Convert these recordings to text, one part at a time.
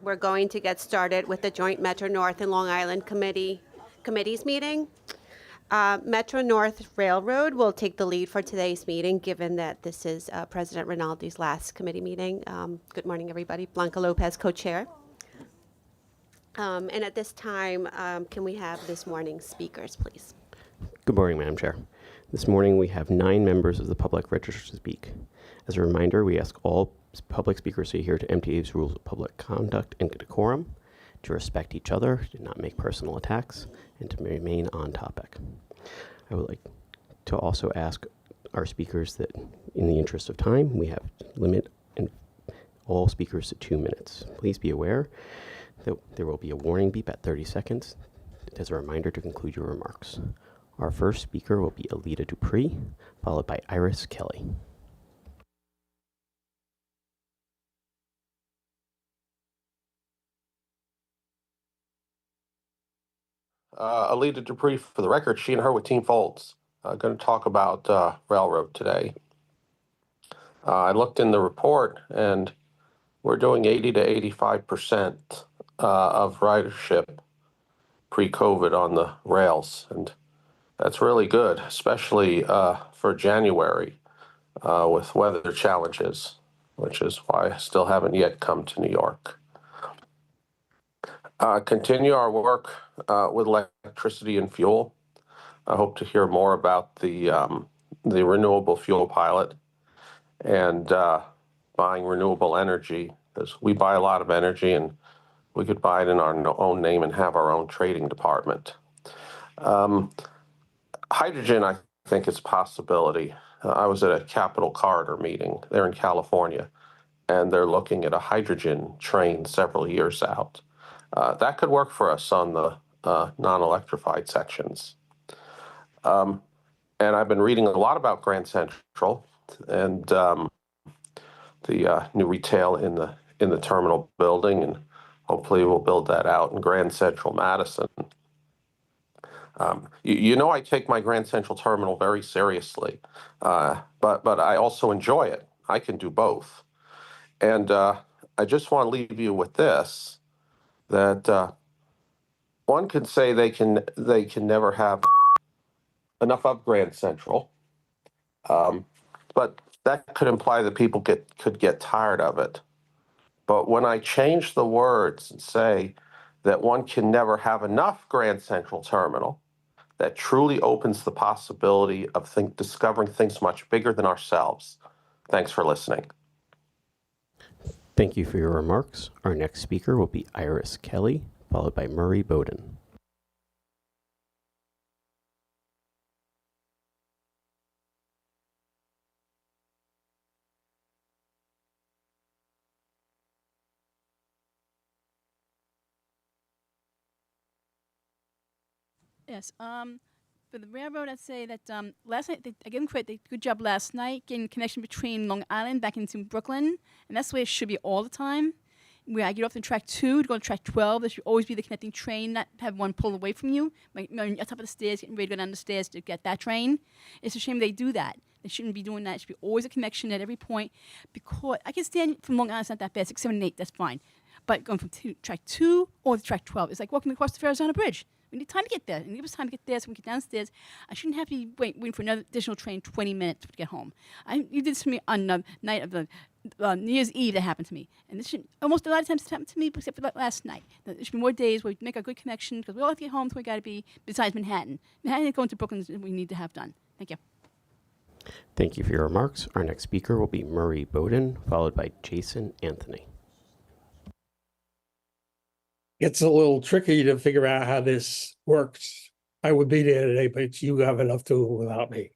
We're going to get started with the joint Metro North and Long Island committees meeting. Metro North Railroad will take the lead for today's meeting, given that this is President Rinaldi's last committee meeting. Good morning, everybody. Blanca Lopez, co-chair. And at this time, can we have this morning's speakers, please? Good morning, Madam Chair. This morning we have 9 members of the public registered to speak. As a reminder, we ask all public speakers to adhere to MTA's rules of public conduct and decorum, to respect each other, to not make personal attacks, and to remain on topic. I would like to also ask our speakers that in the interest of time, we have limit all speakers to 2 minutes. Please be aware that there will be a warning beep at 30 seconds as a reminder to conclude your remarks. Our first speaker will be Alita Dupree, followed by Iris Kelly. Alita Dupree, for the record, she and her with Team Folds. Going to talk about railroad today. I looked in the report, and we're doing 80 to 85% of ridership pre-COVID on the rails, and that's really good, especially for January with weather challenges, which is why I still haven't yet come to New York. Continue our work with electricity and fuel. I hope to hear more about the renewable fuel pilot and buying renewable energy, because we buy a lot of energy and we could buy it in our own name and have our own trading department. Hydrogen, I think, is a possibility. I was at a Capital Corridor meeting there in California, and they're looking at a hydrogen train several years out. That could work for us on the non-electrified sections. And I've been reading a lot about Grand Central and the new retail in the terminal building, and hopefully we'll build that out in Grand Central Madison. You know, I take my Grand Central terminal very seriously, but I also enjoy it. I can do both. And I just want to leave you with this, that one could say they can never have enough of Grand Central, but that could imply that people could get tired of it. But when I change the words and say that one can never have enough Grand Central Terminal, that truly opens the possibility of discovering things much bigger than ourselves. Thanks for listening. Thank you for your remarks. Our next speaker will be Iris Kelly, followed by Murray Bowden. Yes. For the railroad, I'd say that last night, I give them credit. They did a good job last night getting connection between Long Island back into Brooklyn, and that's the way it should be all the time. Where I get off the track 2 to go to track 12, there should always be the connecting train, not have one pull away from you. Like, you're on top of the stairs, getting ready to go down the stairs to get that train. It's a shame they do that. They shouldn't be doing that. It should be always a connection at every point. Because I can stand from Long Island, it's not that bad. 6, 7, and 8, that's fine. But going from track 2 or to track 12, it's like walking across the Arizona Bridge. We need time to get there. And give us time to get there so we can get downstairs. I shouldn't have to be waiting for another additional train 20 minutes to get home. You did this to me on the night of the New Year's Eve. That happened to me. And this should, almost a lot of times it's happened to me, except for last night. There should be more days where we make a good connection, because we all have to get home to where we got to be, besides Manhattan. Manhattan going to Brooklyn is what we need to have done. Thank you. Thank you for your remarks. Our next speaker will be Murray Bowden, followed by Jason Anthony. It's a little tricky to figure out how this works. I would be there today, but you have enough to do without me.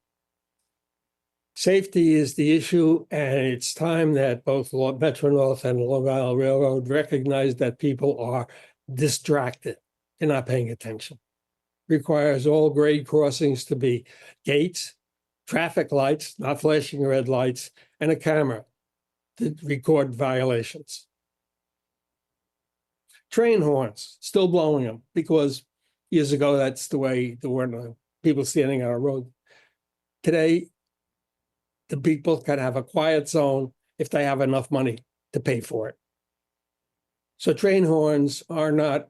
Safety is the issue, and it's time that both Metro North and Long Island Railroad recognize that people are distracted. They're not paying attention. Requires all grade crossings to be gates, traffic lights, not flashing red lights, and a camera to record violations. Train horns, still blowing them, because years ago, that's the way there weren't people standing on a road. Today, the people can have a quiet zone if they have enough money to pay for it. So train horns are not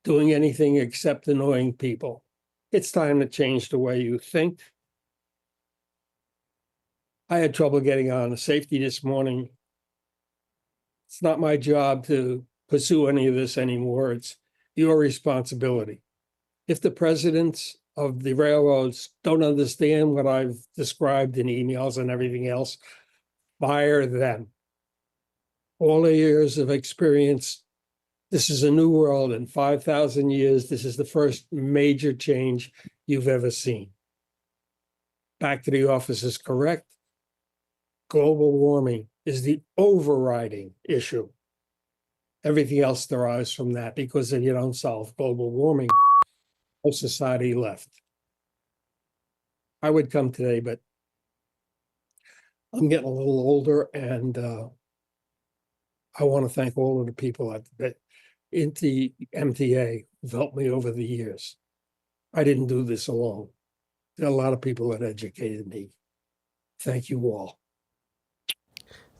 doing anything except annoying people. It's time to change the way you think. I had trouble getting on safety this morning. It's not my job to pursue any of this anymore. It's your responsibility. If the presidents of the railroads don't understand what I've described in emails and everything else, fire them. All the years of experience, this is a new world. In 5,000 years, this is the first major change you've ever seen. Back to the office is correct. Global warming is the overriding issue. Everything else derives from that, because if you don't solve global warming, no society left. I would come today, but I'm getting a little older, and I want to thank all of the people at the MTA who've helped me over the years. I didn't do this alone. There are a lot of people that educated me. Thank you all.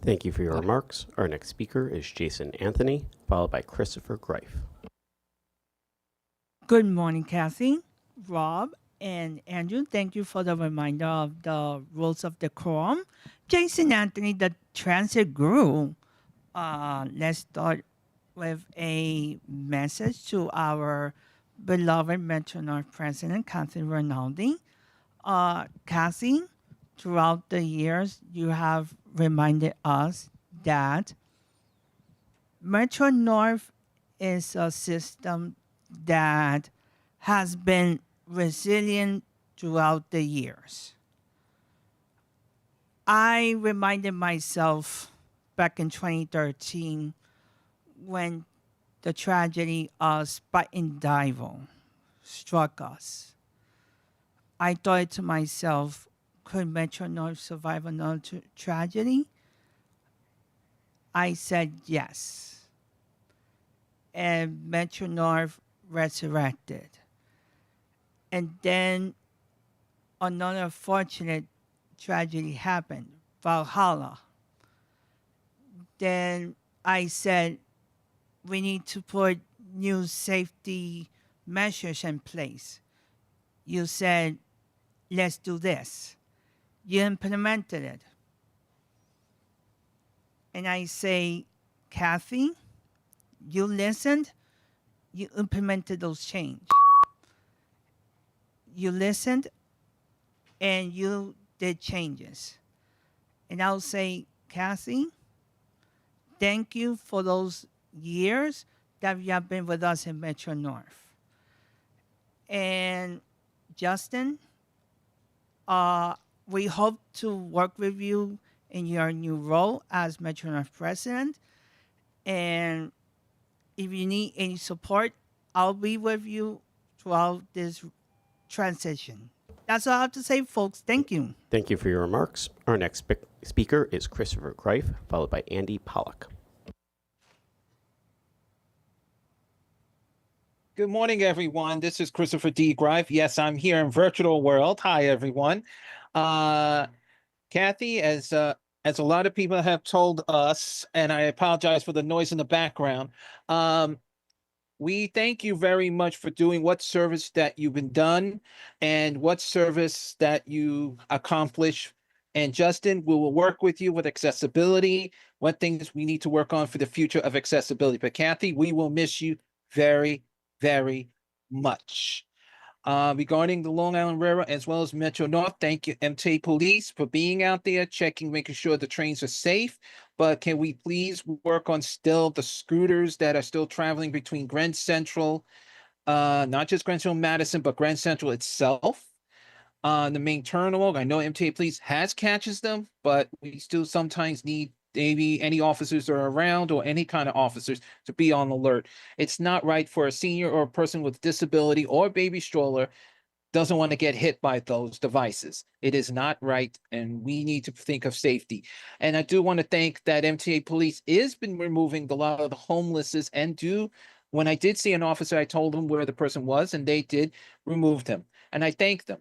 Thank you for your remarks. Our next speaker is Jason Anthony, followed by Christopher Greif. Good morning, Kathy, Rob, and Andrew. Thank you for the reminder of the rules of decorum. Jason Anthony, the transit guru. Let's start with a message to our beloved Metro North President, Kathy Rinaldi. Kathy, throughout the years, you have reminded us that Metro North is a system that has been resilient throughout the years. I reminded myself back in 2013 when the tragedy of Spike and Dival struck us. I thought to myself, could Metro North survive another tragedy? I said yes. And Metro North resurrected. And then another fortunate tragedy happened, Valhalla. Then I said, we need to put new safety measures in place. You said, let's do this. You implemented it. And I say, Kathy, you listened, you implemented those changes. You listened, and you did changes. And I'll say, Kathy, thank you for those years that you have been with us in Metro North. And Justin, we hope to work with you in your new role as Metro North President. And if you need any support, I'll be with you throughout this transition. That's all I have to say, folks. Thank you. Thank you for your remarks. Our next speaker is Christopher Greif, followed by Andy Pollock. Good morning, everyone. This is Christopher D. Greif. Yes, I'm here in virtual world. Hi, everyone. Kathy, as a lot of people have told us, and I apologize for the noise in the background, we thank you very much for doing what service that you've been done and what service that you accomplish. And Justin, we will work with you with accessibility, what things we need to work on for the future of accessibility. But Kathy, we will miss you very, very much. Regarding the Long Island Railroad as well as Metro North, thank you, MTA Police, for being out there, checking, making sure the trains are safe. But can we please work on still the scooters that are still traveling between Grand Central, not just Grand Central Madison, but Grand Central itself? The main terminal, I know MTA Police catches them, but we still sometimes need maybe any officers that are around or any kind of officers to be on alert. It's not right for a senior or a person with disability or baby stroller doesn't want to get hit by those devices. It is not right, and we need to think of safety. And I do want to thank that MTA Police has been removing a lot of the homelesses, and when I did see an officer, I told them where the person was, and they did remove him, and I thank them.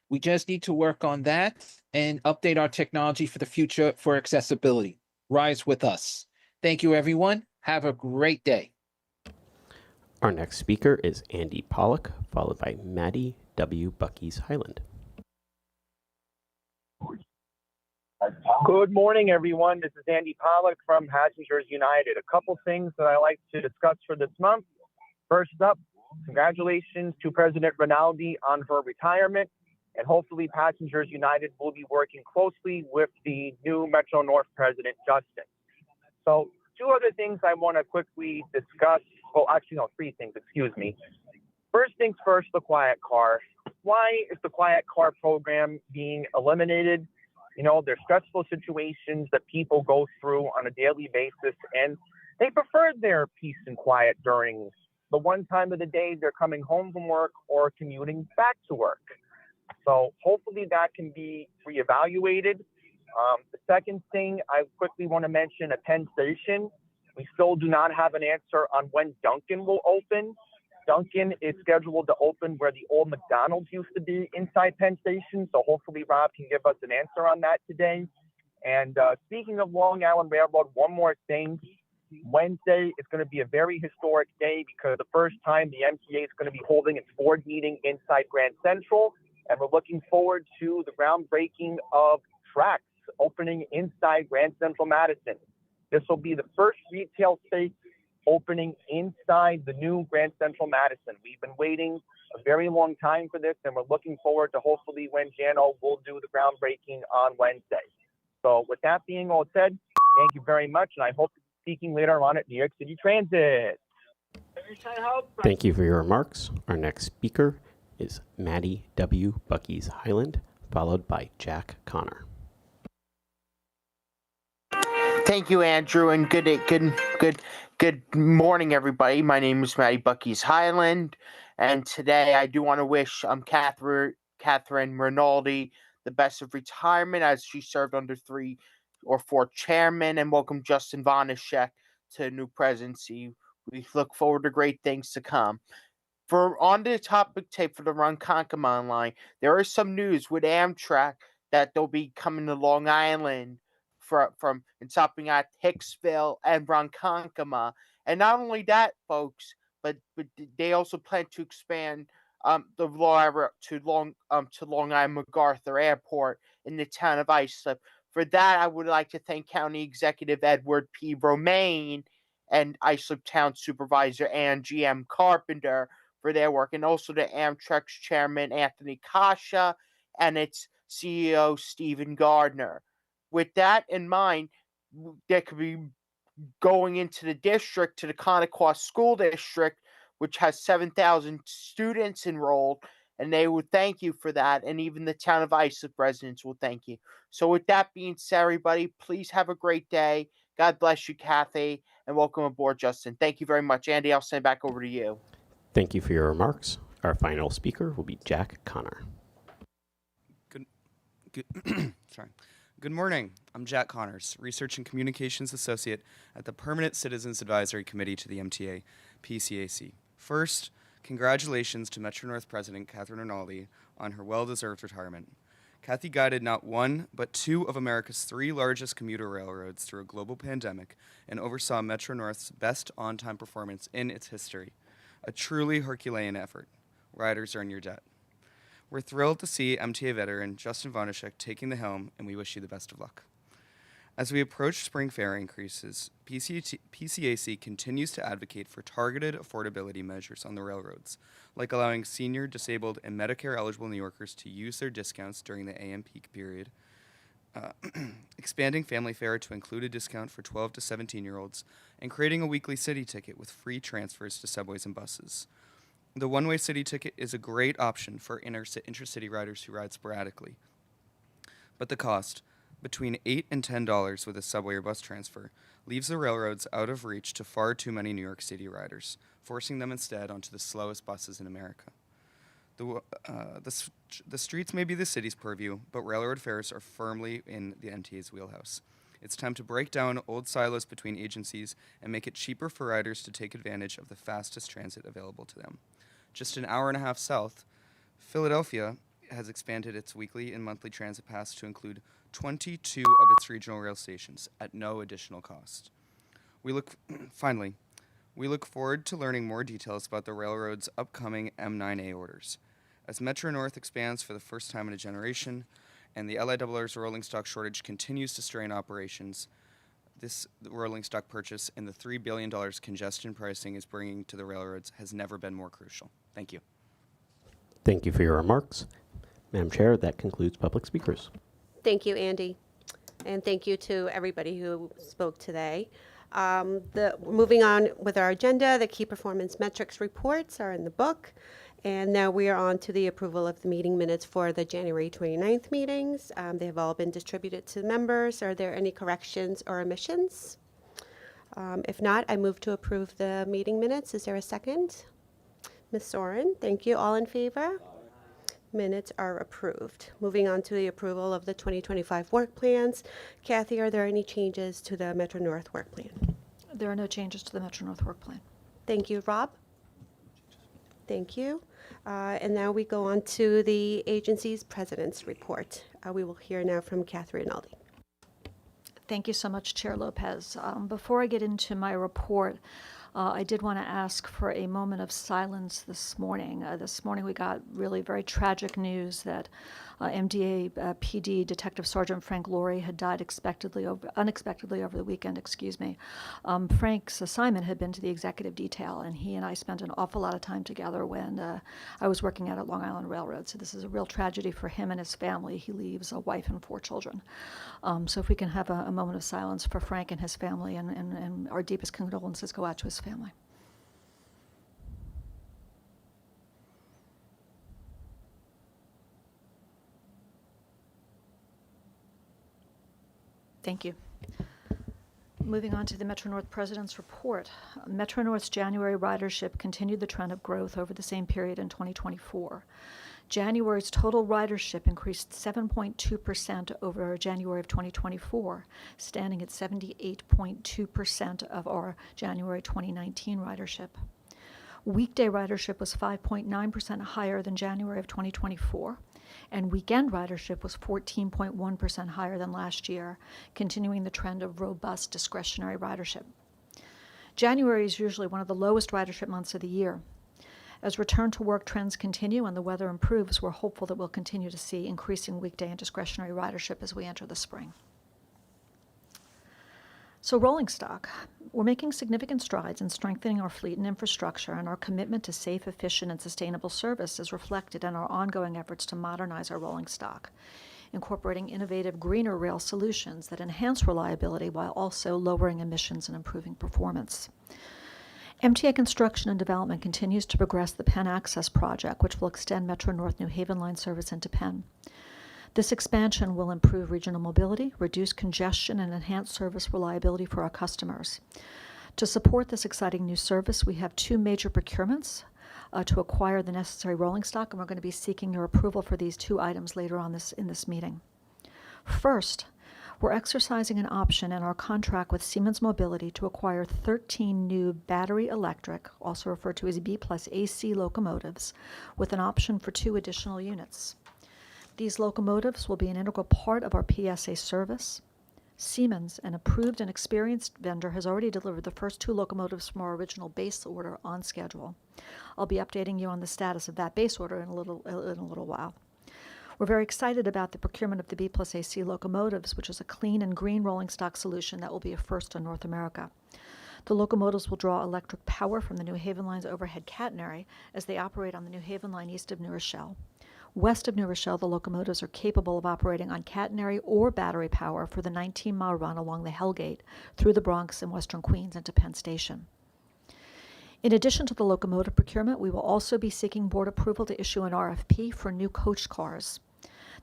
We just need to work on that and update our technology for the future for accessibility. Rise with us. Thank you, everyone. Have a great day. Our next speaker is Andy Pollock, followed by Maddie W. Bucky's Highland. Good morning, everyone. This is Andy Pollock from Passengers United. A couple things that I like to discuss for this month. First up, congratulations to President Rinaldi on her retirement, and hopefully Passengers United will be working closely with the new Metro North President, Justin. So two other things I want to quickly discuss. Well, actually, no, three things, excuse me. First things first, the Quiet Car. Why is the Quiet Car program being eliminated? You know, there's stressful situations that people go through on a daily basis, and they prefer their peace and quiet during the one time of the day they're coming home from work or commuting back to work. So hopefully that can be reevaluated. The second thing I quickly want to mention at Penn Station, we still do not have an answer on when Dunkin' will open. Dunkin' is scheduled to open where the old McDonald's used to be inside Penn Station. So hopefully Rob can give us an answer on that today. And speaking of Long Island Railroad, one more thing. Wednesday is going to be a very historic day because the first time the MTA is going to be holding its board meeting inside Grand Central. And we're looking forward to the groundbreaking of tracks opening inside Grand Central Madison. This will be the first retail space opening inside the new Grand Central Madison. We've been waiting a very long time for this, and we're looking forward to hopefully when Jano will do the groundbreaking on Wednesday. So with that being all said, thank you very much, and I hope to be speaking later on at New York City Transit. Thank you for your remarks. Our next speaker is Maddie W. Bucky's Highland, followed by Jack Connor. Thank you, Andrew, and good morning, everybody. My name is Matty Bucky's Highland, and today I do want to wish Catherine Rinaldi the best of retirement as she served under 3 or 4 chairmen, and welcome Justin Vonishek to the new presidency. We look forward to great things to come. For on the topic tape for the Ronkonkoma line, there is some news with Amtrak that they'll be coming to Long Island from and stopping at Hicksville and Ronkonkoma. And not only that, folks, but they also plan to expand the LIRR to Long Island MacArthur Airport in the town of Islip. For that, I would like to thank County Executive Edward P. Romaine and Islip Town Supervisor Angie M. Carpenter for their work, and also to Amtrak's Chairman Anthony Kasha and its CEO Stephen Gardner. With that in mind, there could be going into the district to the Connequa School District, which has 7,000 students enrolled, and they would thank you for that, and even the town of Islip residents will thank you. So with that being said, everybody, please have a great day. God bless you, Kathy, and welcome aboard, Justin. Thank you very much. Andy, I'll send it back over to you. Thank you for your remarks. Our final speaker will be Jack Connor. Good morning. I'm Jack Connors, Research and Communications Associate at the Permanent Citizens Advisory Committee to the MTA, PCAC. First, congratulations to Metro North President Catherine Rinaldi on her well-deserved retirement. Kathy guided not one, but 2 of America's 3 largest commuter railroads through a global pandemic and oversaw Metro North's best on-time performance in its history. A truly Herculean effort. Riders earn your debt. We're thrilled to see MTA veteran Justin Vonishek taking the helm, and we wish you the best of luck. As we approach spring fare increases, PCAC continues to advocate for targeted affordability measures on the railroads, like allowing senior, disabled, and Medicare-eligible New Yorkers to use their discounts during the AM peak period, expanding family fare to include a discount for 12 to 17-year-olds, and creating a weekly city ticket with free transfers to subways and buses. The one-way city ticket is a great option for intercity riders who ride sporadically. But the cost, between $8 and $10 with a subway or bus transfer, leaves the railroads out of reach to far too many New York City riders, forcing them instead onto the slowest buses in America. The streets may be the city's purview, but railroad fares are firmly in the MTA's wheelhouse. It's time to break down old silos between agencies and make it cheaper for riders to take advantage of the fastest transit available to them. Just an hour and a half south, Philadelphia has expanded its weekly and monthly transit pass to include 22 of its regional rail stations at no additional cost. Finally, we look forward to learning more details about the railroad's upcoming M9A orders. As Metro North expands for the first time in a generation, and the LIRR's rolling stock shortage continues to strain operations, this rolling stock purchase and the $3 billion congestion pricing is bringing to the railroads has never been more crucial. Thank you. Thank you for your remarks. Madam Chair, that concludes public speakers. Thank you, Andy. And thank you to everybody who spoke today. Moving on with our agenda, the key performance metrics reports are in the book. And now we are on to the approval of the meeting minutes for the January 29th meetings. They have all been distributed to members. Are there any corrections or omissions? If not, I move to approve the meeting minutes. Is there a second? Ms. Soren, thank you. All in favor? Minutes are approved. Moving on to the approval of the 2025 work plans. Kathy, are there any changes to the Metro North work plan? There are no changes to the Metro North work plan. Thank you. Rob? Thank you. And now we go on to the agency's president's report. We will hear now from Catherine Rinaldi. Thank you so much, Chair Lopez. Before I get into my report, I did want to ask for a moment of silence this morning. This morning we got really very tragic news that MTA PD Detective Sergeant Frank Laurie had died unexpectedly over the weekend. Frank's assignment had been to the executive detail, and he and I spent an awful lot of time together when I was working out at Long Island Railroad. So this is a real tragedy for him and his family. He leaves a wife and 4 children. So if we can have a moment of silence for Frank and his family, and our deepest condolences go out to his family. Thank you. Moving on to the Metro North President's report. Metro North's January ridership continued the trend of growth over the same period in 2024. January's total ridership increased 7.2% over January of 2024, standing at 78.2% of our January 2019 ridership. Weekday ridership was 5.9% higher than January of 2024, and weekend ridership was 14.1% higher than last year, continuing the trend of robust discretionary ridership. January is usually one of the lowest ridership months of the year. As return to work trends continue and the weather improves, we're hopeful that we'll continue to see increasing weekday and discretionary ridership as we enter the spring. So rolling stock. We're making significant strides in strengthening our fleet and infrastructure, and our commitment to safe, efficient, and sustainable service is reflected in our ongoing efforts to modernize our rolling stock, incorporating innovative greener rail solutions that enhance reliability while also lowering emissions and improving performance. MTA construction and development continues to progress the Penn Access project, which will extend Metro North New Haven line service into Penn. This expansion will improve regional mobility, reduce congestion, and enhance service reliability for our customers. To support this exciting new service, we have 2 major procurements to acquire the necessary rolling stock, and we're going to be seeking your approval for these 2 items later on in this meeting. First, we're exercising an option in our contract with Siemens Mobility to acquire 13 new battery electric, also referred to as B+AC locomotives, with an option for 2 additional units. These locomotives will be an integral part of our PSA service. Siemens, an approved and experienced vendor, has already delivered the first 2 locomotives from our original base order on schedule. I'll be updating you on the status of that base order in a little while. We're very excited about the procurement of the B+AC locomotives, which is a clean and green rolling stock solution that will be a first in North America. The locomotives will draw electric power from the New Haven line's overhead catenary as they operate on the New Haven line east of New Rochelle. West of New Rochelle, the locomotives are capable of operating on catenary or battery power for the 19-mile run along the Hellgate through the Bronx and western Queens into Penn Station. In addition to the locomotive procurement, we will also be seeking board approval to issue an RFP for new coach cars.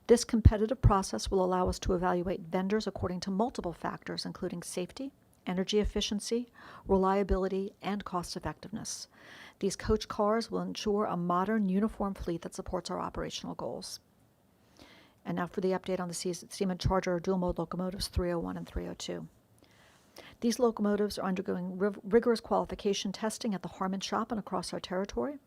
This competitive process will allow us to evaluate vendors according to multiple factors, including safety, energy efficiency, reliability, and cost effectiveness. These coach cars will ensure a modern, uniform fleet that supports our operational goals. And now for the update on the Siemens Charger dual-mode locomotives 301 and 302. These locomotives are undergoing rigorous qualification testing at the Harmon shop and across our territory.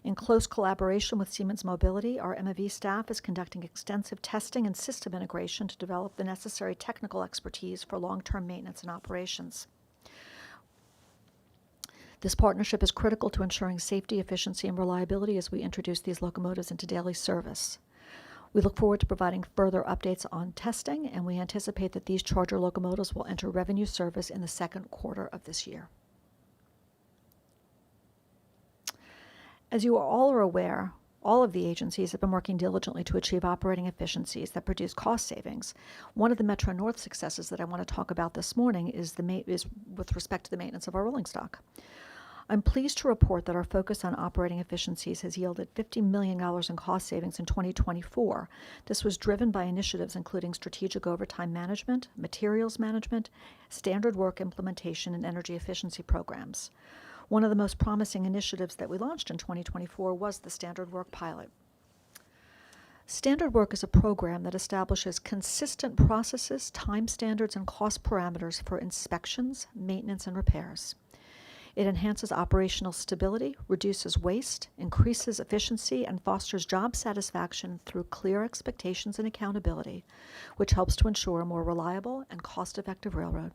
In close collaboration with Siemens Mobility, our MAV staff is conducting extensive testing and system integration to develop the necessary technical expertise for long-term maintenance and operations. This partnership is critical to ensuring safety, efficiency, and reliability as we introduce these locomotives into daily service. We look forward to providing further updates on testing, and we anticipate that these charger locomotives will enter revenue service in the second quarter of this year. As you all are aware, all of the agencies have been working diligently to achieve operating efficiencies that produce cost savings. One of the Metro North successes that I want to talk about this morning is with respect to the maintenance of our rolling stock. I'm pleased to report that our focus on operating efficiencies has yielded $50 million in cost savings in 2024. This was driven by initiatives including strategic overtime management, materials management, standard work implementation, and energy efficiency programs. One of the most promising initiatives that we launched in 2024 was the Standard Work Pilot. Standard Work is a program that establishes consistent processes, time standards, and cost parameters for inspections, maintenance, and repairs. It enhances operational stability, reduces waste, increases efficiency, and fosters job satisfaction through clear expectations and accountability, which helps to ensure a more reliable and cost-effective railroad.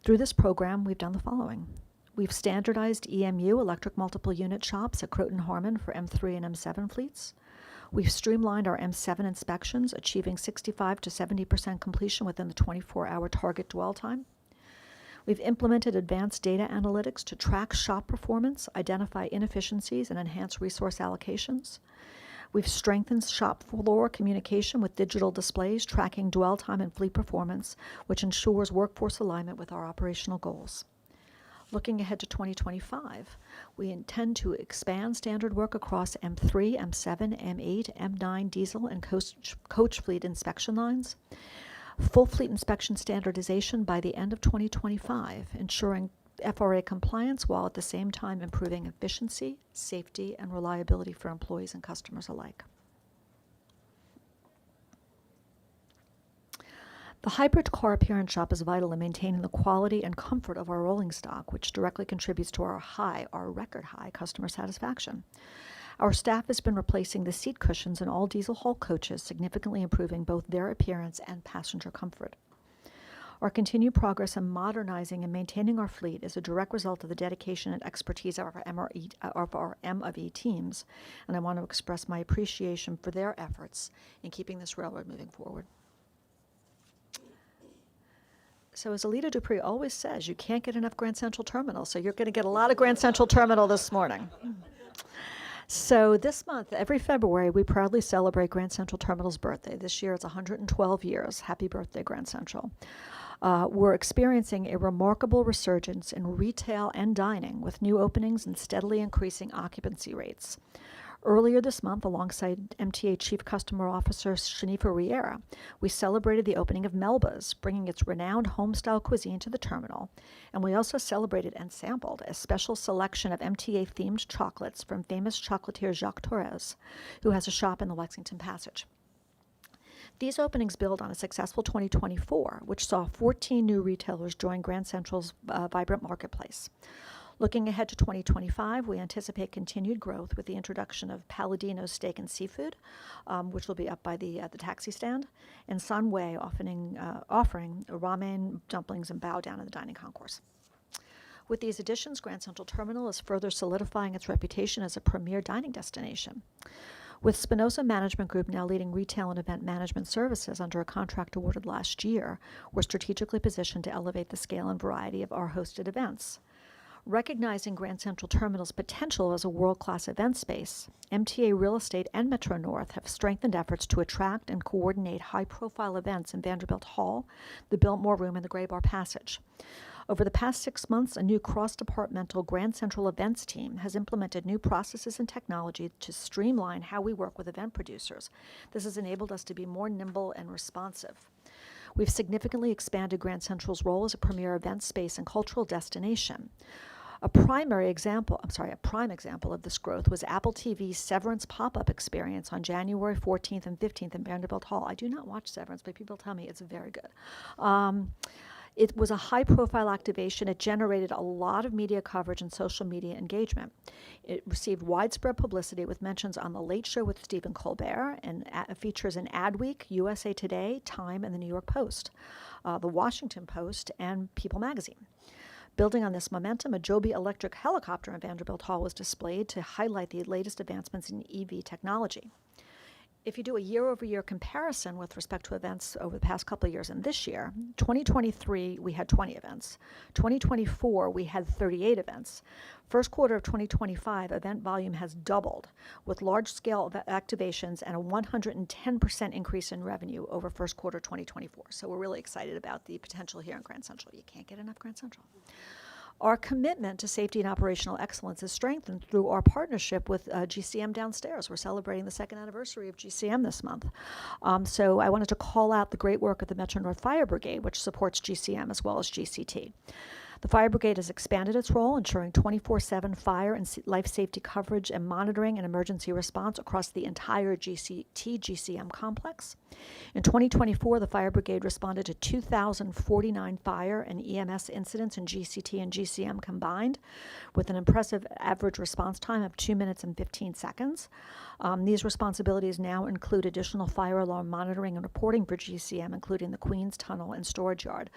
Through this program, we've done the following. We've standardized EMU, electric multiple unit shops, at Croton Harmon for M3 and M7 fleets. We've streamlined our M7 inspections, achieving 65 to 70% completion within the 24-hour target dwell time. We've implemented advanced data analytics to track shop performance, identify inefficiencies, and enhance resource allocations. We've strengthened shop floor communication with digital displays tracking dwell time and fleet performance, which ensures workforce alignment with our operational goals. Looking ahead to 2025, we intend to expand standard work across M3, M7, M8, M9 diesel and coach fleet inspection lines. Full fleet inspection standardization by the end of 2025, ensuring FRA compliance while at the same time improving efficiency, safety, and reliability for employees and customers alike. The hybrid car appearance shop is vital in maintaining the quality and comfort of our rolling stock, which directly contributes to our record high customer satisfaction. Our staff has been replacing the seat cushions in all diesel haul coaches, significantly improving both their appearance and passenger comfort. Our continued progress in modernizing and maintaining our fleet is a direct result of the dedication and expertise of our M&E teams, and I want to express my appreciation for their efforts in keeping this railroad moving forward. So as Alita Dupree always says, you can't get enough Grand Central Terminal, so you're going to get a lot of Grand Central Terminal this morning. So this month, every February, we proudly celebrate Grand Central Terminal's birthday. This year it's 112 years. Happy birthday, Grand Central. We're experiencing a remarkable resurgence in retail and dining with new openings and steadily increasing occupancy rates. Earlier this month, alongside MTA Chief Customer Officer Shanifa Riera, we celebrated the opening of Melba's, bringing its renowned home-style cuisine to the terminal. And we also celebrated and sampled a special selection of MTA-themed chocolates from famous chocolatier Jacques Torres, who has a shop in the Lexington Passage. These openings build on a successful 2024, which saw 14 new retailers join Grand Central's vibrant marketplace. Looking ahead to 2025, we anticipate continued growth with the introduction of Palladino's Steak and Seafood, which will be up by the taxi stand, and Sunway offering ramen, dumplings, and bao down in the dining concourse. With these additions, Grand Central Terminal is further solidifying its reputation as a premier dining destination. With Spinoza Management Group now leading retail and event management services under a contract awarded last year, we're strategically positioned to elevate the scale and variety of our hosted events. Recognizing Grand Central Terminal's potential as a world-class event space, MTA Real Estate and Metro North have strengthened efforts to attract and coordinate high-profile events in Vanderbilt Hall, the Biltmore Room, and the Gray Bar Passage. Over the past 6 months, a new cross-departmental Grand Central events team has implemented new processes and technology to streamline how we work with event producers. This has enabled us to be more nimble and responsive. We've significantly expanded Grand Central's role as a premier event space and cultural destination. A prime example of this growth was Apple TV's Severance pop-up experience on January 14th and 15th in Vanderbilt Hall. I do not watch Severance, but people tell me it's very good. It was a high-profile activation. It generated a lot of media coverage and social media engagement. It received widespread publicity with mentions on The Late Show with Stephen Colbert and features in Adweek, USA Today, Time, and the New York Post, the Washington Post, and People magazine. Building on this momentum, a Joby electric helicopter in Vanderbilt Hall was displayed to highlight the latest advancements in EV technology. If you do a year-over-year comparison with respect to events over the past couple of years and this year, 2023, we had 20 events. 2024, we had 38 events. First quarter of 2025, event volume has doubled, with large-scale activations and a 110% increase in revenue over first quarter 2024. So we're really excited about the potential here in Grand Central. You can't get enough Grand Central. Our commitment to safety and operational excellence is strengthened through our partnership with GCM downstairs. We're celebrating the second anniversary of GCM this month. So I wanted to call out the great work of the Metro North Fire Brigade, which supports GCM as well as GCT. The Fire Brigade has expanded its role, ensuring 24/7 fire and life safety coverage and monitoring and emergency response across the entire GCT-GCM complex. In 2024, the Fire Brigade responded to 2,049 fire and EMS incidents in GCT and GCM combined, with an impressive average response time of 2 minutes and 15 seconds. These responsibilities now include additional fire alarm monitoring and reporting for GCM, including the Queens Tunnel and Storage Yard.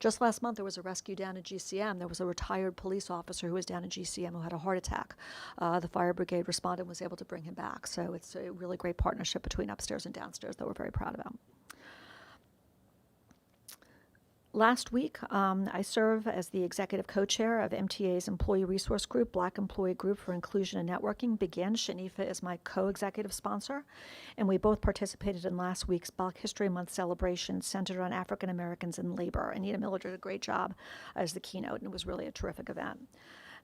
Just last month, there was a rescue down at GCM. There was a retired police officer who was down at GCM who had a heart attack. The fire brigade responded and was able to bring him back. So it's a really great partnership between upstairs and downstairs that we're very proud about. Last week, I serve as the executive co-chair of MTA's Employee Resource Group, Black Employee Group for Inclusion and Networking. Begin. Shanifa is my co-executive sponsor, and we both participated in last week's Black History Month celebration centered on African Americans in labor. Anita Miller did a great job as the keynote, and it was really a terrific event.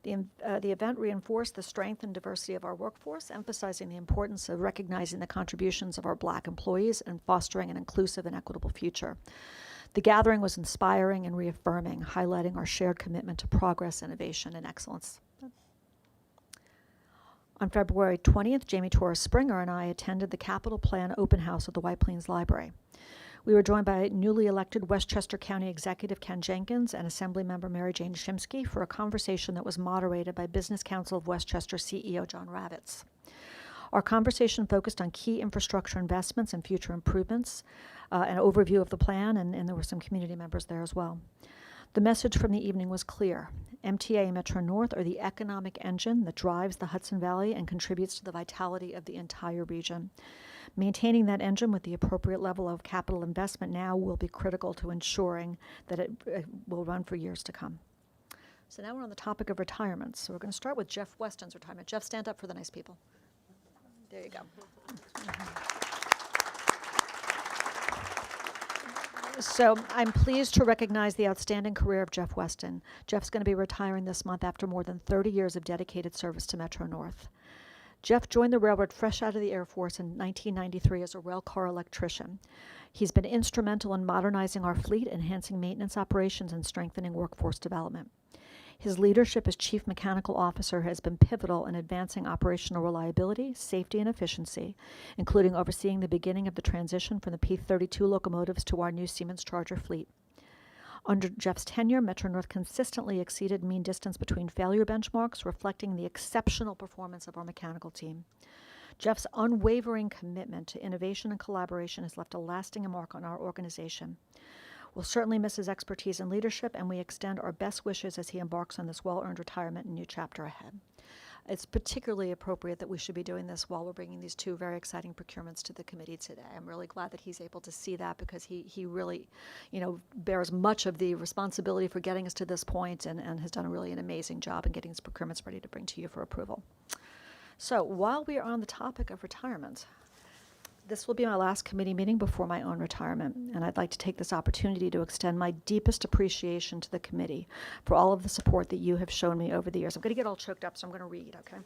The event reinforced the strength and diversity of our workforce, emphasizing the importance of recognizing the contributions of our Black employees and fostering an inclusive and equitable future. The gathering was inspiring and reaffirming, highlighting our shared commitment to progress, innovation, and excellence. On February 20th, Jamie Torres Springer and I attended the Capital Plan Open House at the White Plains Library. We were joined by newly elected Westchester County Executive Ken Jenkins and Assemblymember Mary Jane Shimsky for a conversation that was moderated by Business Council of Westchester CEO John Ravitz. Our conversation focused on key infrastructure investments and future improvements, an overview of the plan, and there were some community members there as well. The message from the evening was clear. MTA and Metro North are the economic engine that drives the Hudson Valley and contributes to the vitality of the entire region. Maintaining that engine with the appropriate level of capital investment now will be critical to ensuring that it will run for years to come. So now we're on the topic of retirements. So we're going to start with Jeff Weston's retirement. Jeff, stand up for the nice people. There you go. So I'm pleased to recognize the outstanding career of Jeff Weston. Jeff's going to be retiring this month after more than 30 years of dedicated service to Metro North. Jeff joined the railroad fresh out of the Air Force in 1993 as a railcar electrician. He's been instrumental in modernizing our fleet, enhancing maintenance operations, and strengthening workforce development. His leadership as Chief Mechanical Officer has been pivotal in advancing operational reliability, safety, and efficiency, including overseeing the beginning of the transition from the P-32 locomotives to our new Siemens Charger fleet. Under Jeff's tenure, Metro North consistently exceeded mean distance between failure benchmarks, reflecting the exceptional performance of our mechanical team. Jeff's unwavering commitment to innovation and collaboration has left a lasting mark on our organization. We'll certainly miss his expertise and leadership, and we extend our best wishes as he embarks on this well-earned retirement and new chapter ahead. It's particularly appropriate that we should be doing this while we're bringing these two very exciting procurements to the committee today. I'm really glad that he's able to see that, because he really, bears much of the responsibility for getting us to this point and has done really an amazing job in getting his procurements ready to bring to you for approval. So while we are on the topic of retirement, this will be my last committee meeting before my own retirement, and I'd like to take this opportunity to extend my deepest appreciation to the committee for all of the support that you have shown me over the years. I'm going to get all choked up, so I'm going to read, okay?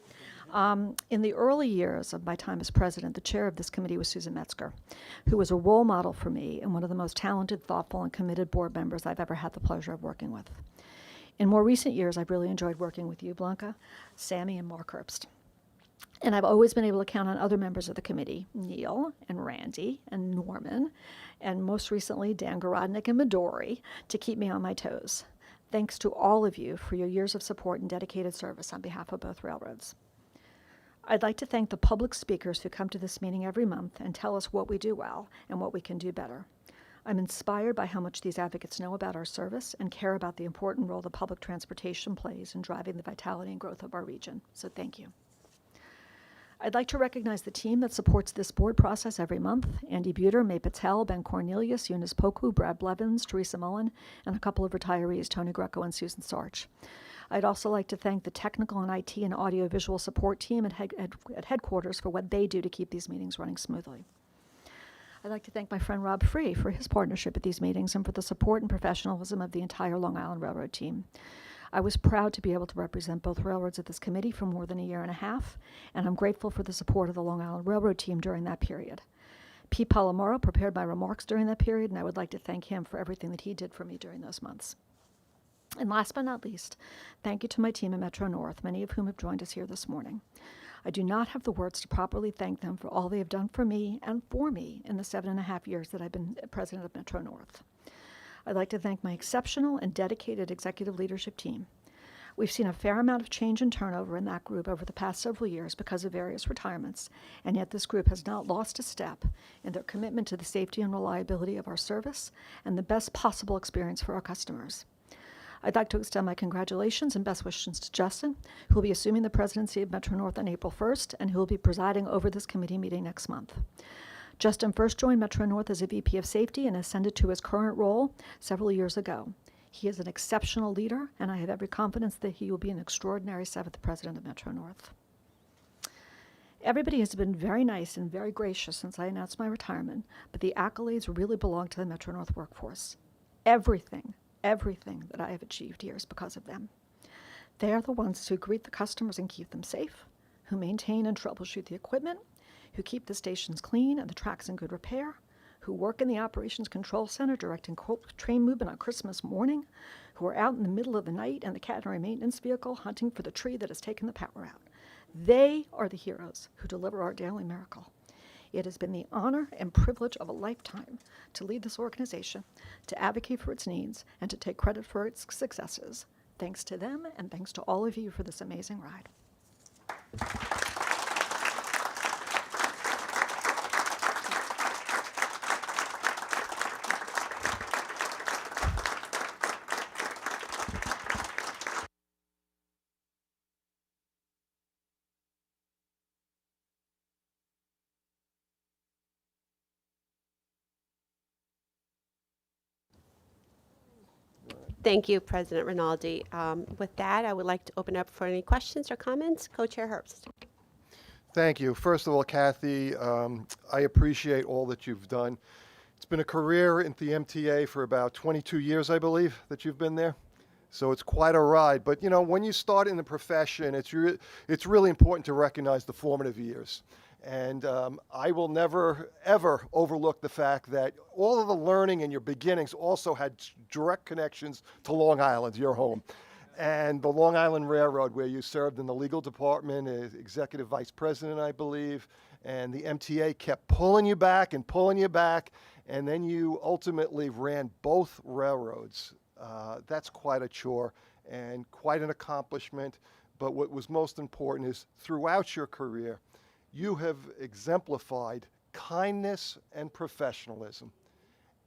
In the early years of my time as president, the chair of this committee was Susan Metzger, who was a role model for me and one of the most talented, thoughtful, and committed board members I've ever had the pleasure of working with. In more recent years, I've really enjoyed working with you, Blanca, Sammy, and Mark Herbst. And I've always been able to count on other members of the committee, Neil and Randy and Norman, and most recently Dan Gorodnick and Midori, to keep me on my toes. Thanks to all of you for your years of support and dedicated service on behalf of both railroads. I'd like to thank the public speakers who come to this meeting every month and tell us what we do well and what we can do better. I'm inspired by how much these advocates know about our service and care about the important role that public transportation plays in driving the vitality and growth of our region. So thank you. I'd like to recognize the team that supports this board process every month: Andy Buter, May Patel, Ben Cornelius, Eunice Poku, Brad Blevins, Teresa Mullen, and a couple of retirees, Tony Greco and Susan Sarch. I'd also like to thank the technical and IT and audiovisual support team at headquarters for what they do to keep these meetings running smoothly. I'd like to thank my friend Rob Free for his partnership at these meetings and for the support and professionalism of the entire Long Island Railroad team. I was proud to be able to represent both railroads at this committee for more than a year and a half, and I'm grateful for the support of the Long Island Railroad team during that period. Pete Palomaro prepared my remarks during that period, and I would like to thank him for everything that he did for me during those months. And last but not least, thank you to my team at Metro North, many of whom have joined us here this morning. I do not have the words to properly thank them for all they have done for me and for me in the 7.5 years that I've been president of Metro North. I'd like to thank my exceptional and dedicated executive leadership team. We've seen a fair amount of change and turnover in that group over the past several years because of various retirements, and yet this group has not lost a step in their commitment to the safety and reliability of our service and the best possible experience for our customers. I'd like to extend my congratulations and best wishes to Justin, who will be assuming the presidency of Metro North on April 1st, and who will be presiding over this committee meeting next month. Justin first joined Metro North as a VP of Safety and ascended to his current role several years ago. He is an exceptional leader, and I have every confidence that he will be an extraordinary 7th president of Metro North. Everybody has been very nice and very gracious since I announced my retirement, but the accolades really belong to the Metro North workforce. Everything that I have achieved here is because of them. They are the ones who greet the customers and keep them safe, who maintain and troubleshoot the equipment, who keep the stations clean and the tracks in good repair, who work in the Operations Control Center directing train movement on Christmas morning, who are out in the middle of the night in the catenary maintenance vehicle hunting for the tree that has taken the power out. They are the heroes who deliver our daily miracle. It has been the honor and privilege of a lifetime to lead this organization, to advocate for its needs, and to take credit for its successes. Thanks to them, and thanks to all of you for this amazing ride. Thank you, President Rinaldi. With that, I would like to open up for any questions or comments. Co-Chair Herbst. Thank you. First of all, Kathy, I appreciate all that you've done. It's been a career in the MTA for about 22 years, I believe, that you've been there. So it's quite a ride. But, you know, when you start in the profession, it's really important to recognize the formative years. And I will never, ever overlook the fact that all of the learning in your beginnings also had direct connections to Long Island, your home. And the Long Island Railroad, where you served in the legal department as executive vice president, I believe. And the MTA kept pulling you back and pulling you back. And then you ultimately ran both railroads. That's quite a chore and quite an accomplishment. But what was most important is throughout your career, you have exemplified kindness and professionalism.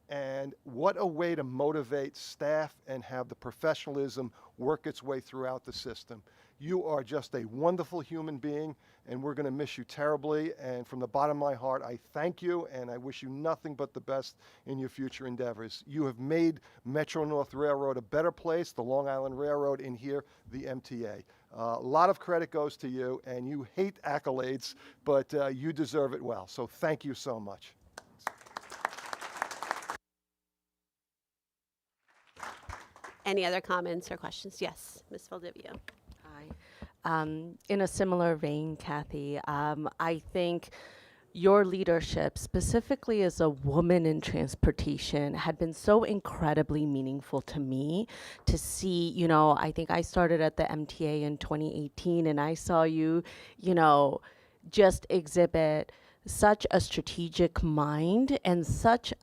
And what a way to motivate staff and have the professionalism work its way throughout the system. You are just a wonderful human being, and we're going to miss you terribly. And from the bottom of my heart, I thank you, and I wish you nothing but the best in your future endeavors. You have made Metro North Railroad a better place, the Long Island Railroad, and here, the MTA. A lot of credit goes to you, and you hate accolades, but you deserve it well. So thank you so much. Any other comments or questions? Yes, Ms. Valdivia. Hi. In a similar vein, Kathy, I think your leadership, specifically as a woman in transportation, had been so incredibly meaningful to me to see. You know, I think I started at the MTA in 2018, and I saw you, you know, just exhibit such a strategic mind and such,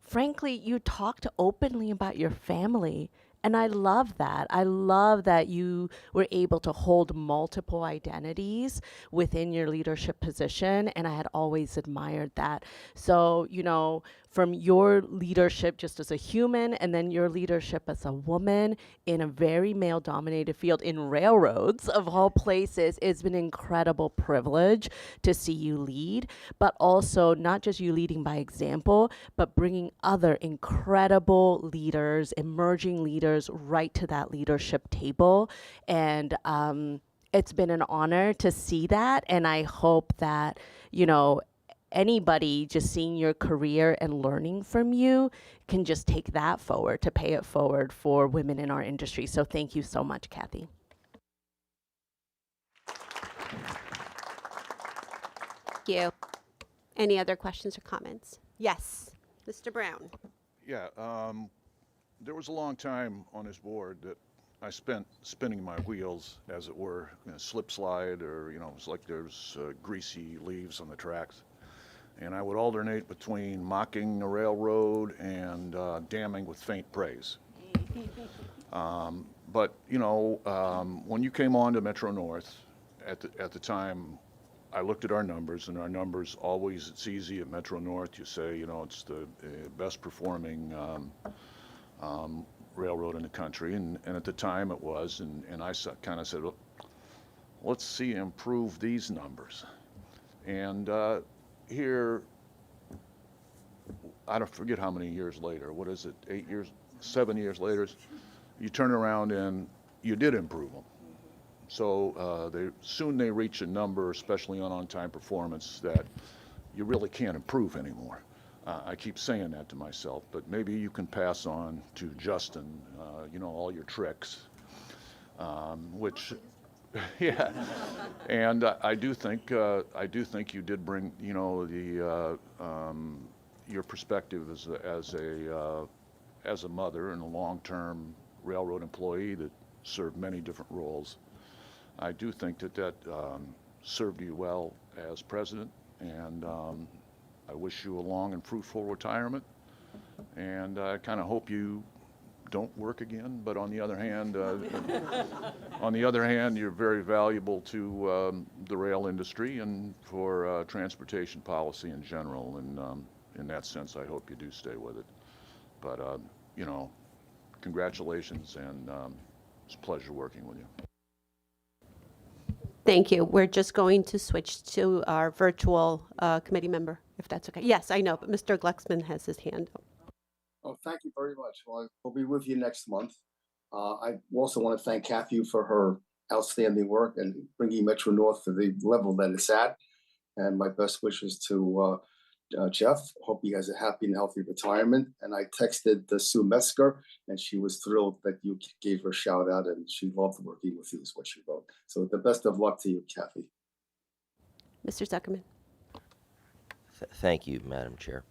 frankly, you talked openly about your family. And I love that. I love that you were able to hold multiple identities within your leadership position, and I had always admired that. So, you know, from your leadership just as a human, and then your leadership as a woman in a very male-dominated field in railroads, of all places. It's been an incredible privilege to see you lead, but also not just you leading by example, but bringing other incredible leaders, emerging leaders, right to that leadership table. And it's been an honor to see that, and I hope that, you know, anybody just seeing your career and learning from you can just take that forward to pay it forward for women in our industry. So thank you so much, Kathy. Thank you. Any other questions or comments? Yes, Mr. Brown. Yeah, there was a long time on this board that I spent spinning my wheels, as it were, in a slip slide, or, you know, it's like there's greasy leaves on the tracks. And I would alternate between mocking the railroad and damning with faint praise. But, you know, when you came on to Metro North, at the time, I looked at our numbers, and our numbers always, it's easy at Metro North, you say, you know, it's the best performing railroad in the country, and at the time it was, and I kind of said, well, let's see improve these numbers. And here, I don't forget how many years later, what is it, 8 years, 7 years later, you turn around and you did improve them. So they reach a number, especially on-time performance, that you really can't improve anymore. I keep saying that to myself, but maybe you can pass on to Justin, you know, all your tricks, which, yeah. And I do think you did bring, you know, the your perspective as a mother and a long-term railroad employee that served many different roles. I do think that served you well as president, and I wish you a long and fruitful retirement, and I kind of hope you don't work again. But on the other hand, you're very valuable to the rail industry and for transportation policy in general. And in that sense, I hope you do stay with it. But you know, congratulations, and it's a pleasure working with you. Thank you. We're just going to switch to our virtual committee member, if that's okay. Yes, I know, but Mr. Glucksman has his hand up. Oh, thank you very much. Well, I'll be with you next month. I also want to thank Kathy for her outstanding work and bringing Metro North to the level that it's at. And my best wishes to Jeff. Hope he has a happy and healthy retirement. And I texted Sue Metzger, and she was thrilled that you gave her a shout out, and she loved working with you, is what she wrote. So the best of luck to you, Kathy. Mr. Zuckerman. Thank you, Madam Chair.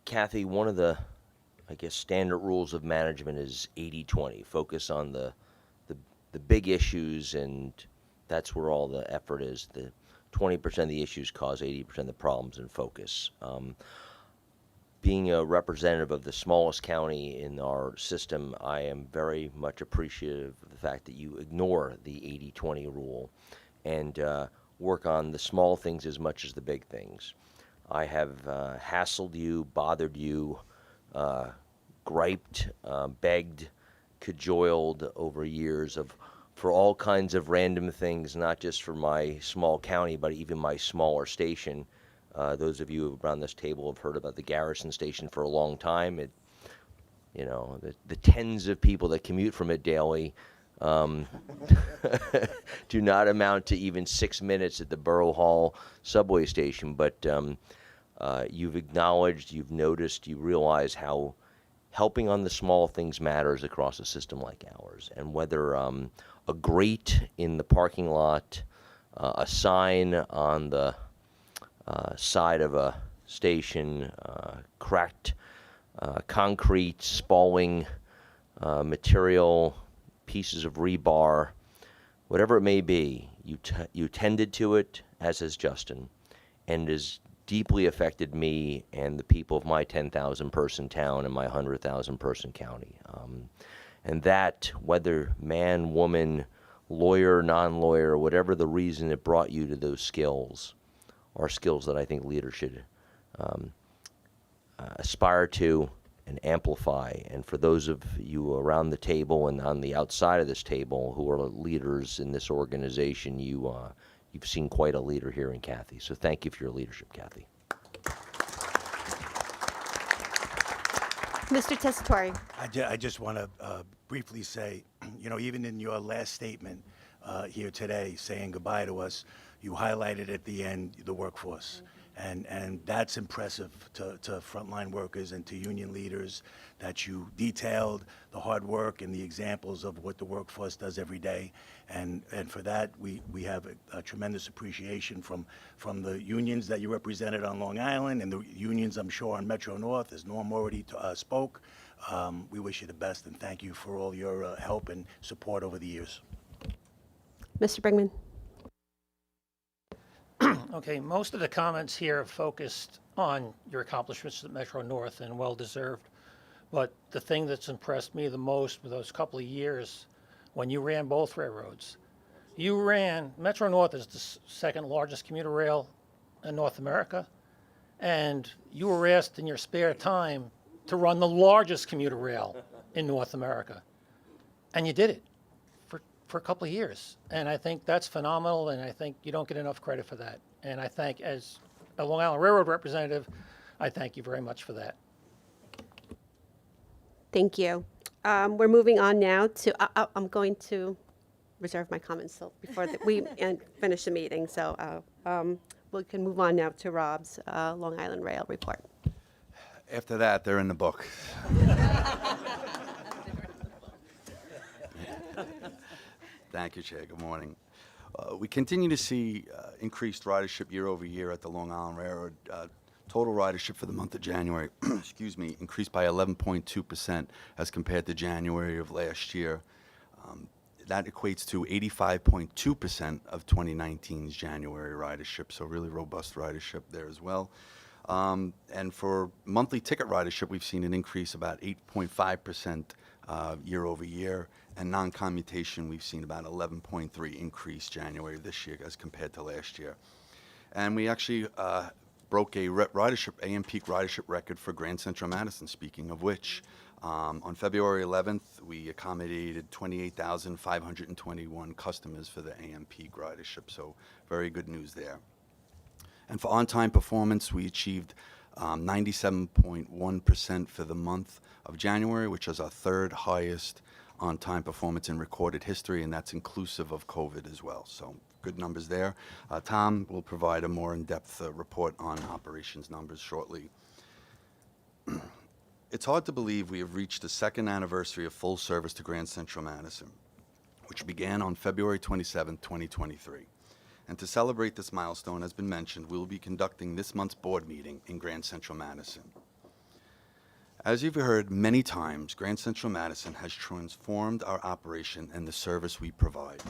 Kathy, one of the, I guess, standard rules of management is 80-20. Focus on the big issues, and that's where all the effort is. The 20% of the issues cause 80% of the problems, and focus. Being a representative of the smallest county in our system, I am very much appreciative of the fact that you ignore the 80-20 rule and work on the small things as much as the big things. I have hassled you, bothered you, griped, begged, cajoled over years for all kinds of random things, not just for my small county, but even my smaller station. Those of you around this table have heard about the Garrison station for a long time. You know, the tens of people that commute from it daily do not amount to even 6 minutes at the Borough Hall subway station. But you've acknowledged, you've noticed, you realize how helping on the small things matters across a system like ours. And whether a grate in the parking lot, a sign on the side of a station, cracked concrete, spalling material, pieces of rebar, whatever it may be, you tended to it, as has Justin, and it has deeply affected me and the people of my 10,000 person town and my 100,000 person county. And that, whether man, woman, lawyer, non-lawyer, whatever the reason it brought you to those skills, are skills that I think leaders should aspire to and amplify. And for those of you around the table and on the outside of this table who are leaders in this organization, you've seen quite a leader here in Kathy. So thank you for your leadership, Kathy. Mr. Tessitore. I just want to briefly say, even in your last statement here today, saying goodbye to us, you highlighted at the end the workforce. And that's impressive to frontline workers and to union leaders, that you detailed the hard work and the examples of what the workforce does every day. And for that, we have a tremendous appreciation from the unions that you represented on Long Island and the unions, I'm sure, on Metro North, as Norm already spoke. We wish you the best and thank you for all your help and support over the years. Mr. Brinkman. Okay, most of the comments here are focused on your accomplishments at Metro North, and well-deserved. But the thing that's impressed me the most with those couple of years when you ran both railroads, Metro North is the second largest commuter rail in North America, and you were asked in your spare time to run the largest commuter rail in North America. And you did it for a couple of years. And I think that's phenomenal, and I think you don't get enough credit for that. And I thank, as a Long Island Railroad representative, I thank you very much for that. Thank you. We're moving on now to, I'm going to reserve my comments till before we finish the meeting. So we can move on now to Rob's Long Island Rail report. After that, they're in the book. Thank you, Chair. Good morning. We continue to see increased ridership year over year at the Long Island Railroad. Total ridership for the month of January, excuse me, increased by 11.2% as compared to January of last year. That equates to 85.2% of 2019's January ridership, so really robust ridership there as well. And for monthly ticket ridership, we've seen an increase about 8.5% year over year, and non-commutation, we've seen about 11.3 increase January this year as compared to last year. And we actually broke a ridership, AM peak ridership record for Grand Central Madison, speaking of which. On February 11th, we accommodated 28,521 customers for the AM peak ridership, so very good news there. And for on-time performance, we achieved 97.1% for the month of January, which is our third highest on-time performance in recorded history, and that's inclusive of COVID as well. So good numbers there. Tom will provide a more in-depth report on operations numbers shortly. It's hard to believe we have reached the second anniversary of full service to Grand Central Madison, which began on February 27, 2023. And to celebrate this milestone, as been mentioned, we will be conducting this month's board meeting in Grand Central Madison. As you've heard many times, Grand Central Madison has transformed our operation and the service we provide.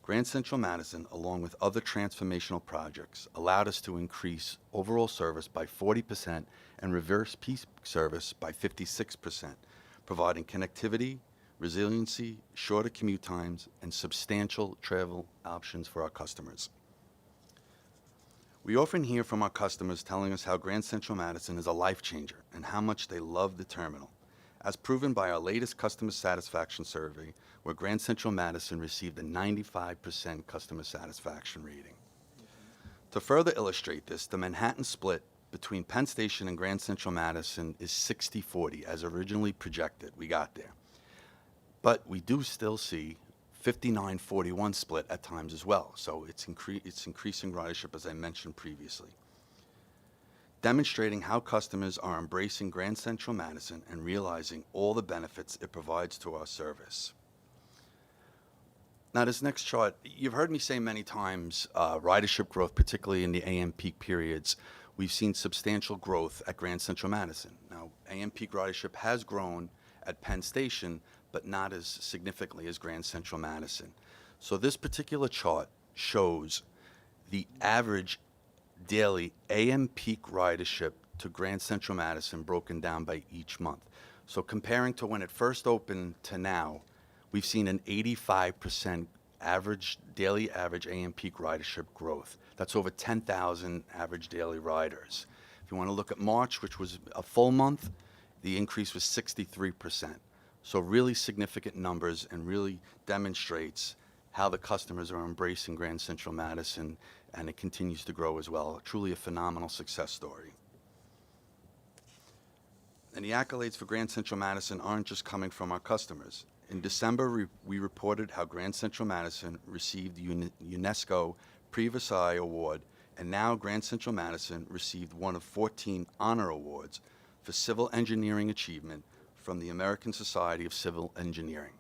Grand Central Madison, along with other transformational projects, allowed us to increase overall service by 40% and reverse peak service by 56%, providing connectivity, resiliency, shorter commute times, and substantial travel options for our customers. We often hear from our customers telling us how Grand Central Madison is a life changer and how much they love the terminal, as proven by our latest customer satisfaction survey, where Grand Central Madison received a 95% customer satisfaction rating. To further illustrate this, the Manhattan split between Penn Station and Grand Central Madison is 60-40, as originally projected. We got there. But we do still see 59-41 split at times as well. So it's increasing ridership, as I mentioned previously, demonstrating how customers are embracing Grand Central Madison and realizing all the benefits it provides to our service. Now, this next chart, you've heard me say many times, ridership growth, particularly in the AM peak periods, we've seen substantial growth at Grand Central Madison. Now, AM peak ridership has grown at Penn Station, but not as significantly as Grand Central Madison. So this particular chart shows the average daily AM peak ridership to Grand Central Madison broken down by each month. So comparing to when it first opened to now, we've seen an 85% daily average AM peak ridership growth. That's over 10,000 average daily riders. If you want to look at March, which was a full month, the increase was 63%. So really significant numbers and really demonstrates how the customers are embracing Grand Central Madison, and it continues to grow as well. Truly a phenomenal success story. And the accolades for Grand Central Madison aren't just coming from our customers. In December, we reported how Grand Central Madison received the UNESCO Prix Versailles Award, and now Grand Central Madison received one of 14 honor awards for civil engineering achievement from the American Society of Civil Engineering.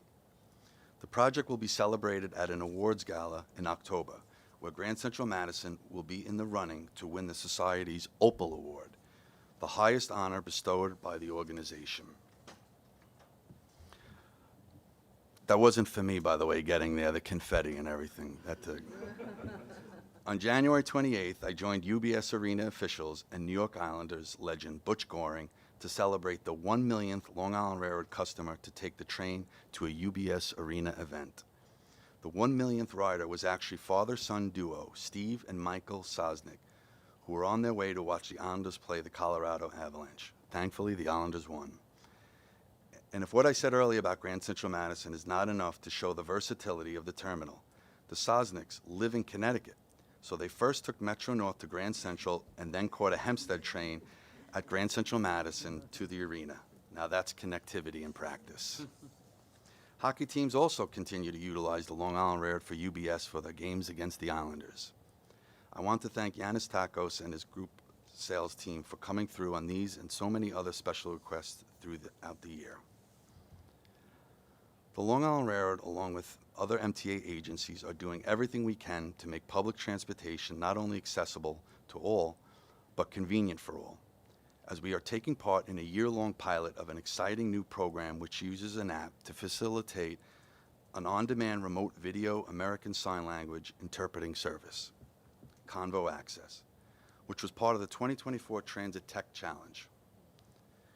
The project will be celebrated at an awards gala in October, where Grand Central Madison will be in the running to win the Society's Opal Award, the highest honor bestowed by the organization. That wasn't for me, by the way, getting there, the confetti and everything. On January 28th, I joined UBS Arena officials and New York Islanders legend Butch Goring to celebrate the 1 millionth Long Island Railroad customer to take the train to a UBS Arena event. The 1 millionth rider was actually father-son duo Steve and Michael Sosnick, who were on their way to watch the Islanders play the Colorado Avalanche. Thankfully, the Islanders won. And if what I said earlier about Grand Central Madison is not enough to show the versatility of the terminal, the Sosnicks live in Connecticut, so they first took Metro North to Grand Central and then caught a Hempstead train at Grand Central Madison to the arena. Now that's connectivity in practice. Hockey teams also continue to utilize the Long Island Railroad for UBS for their games against the Islanders. I want to thank Yanis Takos and his group sales team for coming through on these and so many other special requests throughout the year. The Long Island Railroad, along with other MTA agencies, are doing everything we can to make public transportation not only accessible to all, but convenient for all, as we are taking part in a year-long pilot of an exciting new program which uses an app to facilitate an on-demand remote video American Sign Language interpreting service, Convo Access, which was part of the 2024 Transit Tech Challenge.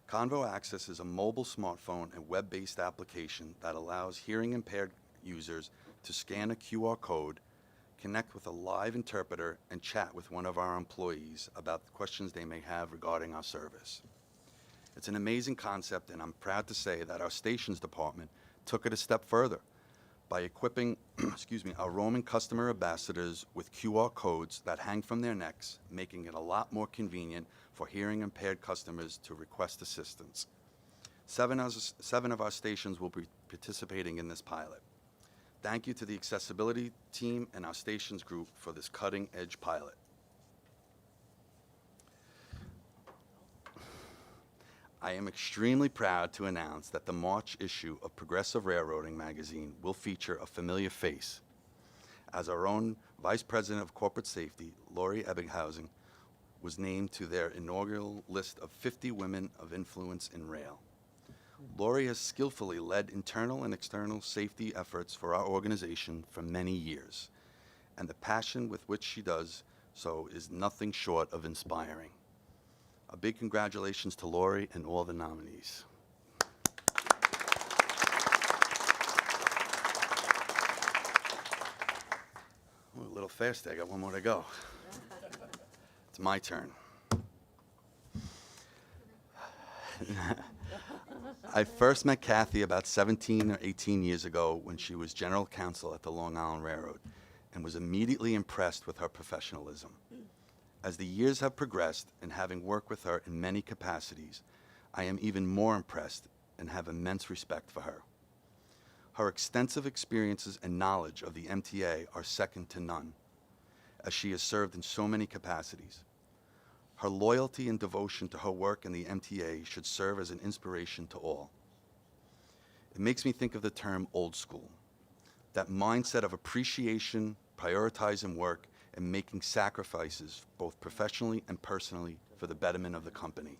Convo Access is a mobile smartphone and web-based application that allows hearing-impaired users to scan a QR code, connect with a live interpreter, and chat with one of our employees about questions they may have regarding our service. It's an amazing concept, and I'm proud to say that our stations department took it a step further by equipping our roaming customer ambassadors with QR codes that hang from their necks, making it a lot more convenient for hearing-impaired customers to request assistance. 7 of our stations will be participating in this pilot. Thank you to the accessibility team and our stations group for this cutting-edge pilot. I am extremely proud to announce that the March issue of Progressive Railroading magazine will feature a familiar face, as our own Vice President of Corporate Safety, Lori Ebbinghausen, was named to their inaugural list of 50 women of influence in rail. Lori has skillfully led internal and external safety efforts for our organization for many years, and the passion with which she does so is nothing short of inspiring. A big congratulations to Lori and all the nominees. Ooh, a little fast there, I got one more to go. It's my turn. I first met Kathy about 17 or 18 years ago when she was general counsel at the Long Island Railroad and was immediately impressed with her professionalism. As the years have progressed and having worked with her in many capacities, I am even more impressed and have immense respect for her. Her extensive experiences and knowledge of the MTA are second to none, as she has served in so many capacities. Her loyalty and devotion to her work in the MTA should serve as an inspiration to all. It makes me think of the term old school, that mindset of appreciation, prioritizing work, and making sacrifices both professionally and personally for the betterment of the company.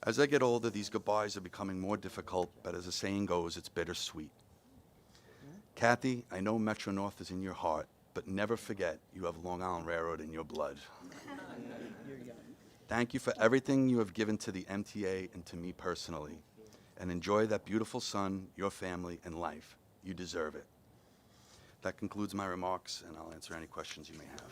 As I get older, these goodbyes are becoming more difficult, but as the saying goes, it's bittersweet. Kathy, I know Metro North is in your heart, but never forget you have Long Island Railroad in your blood. Thank you for everything you have given to the MTA and to me personally, and enjoy that beautiful son, your family, and life. You deserve it. That concludes my remarks, and I'll answer any questions you may have.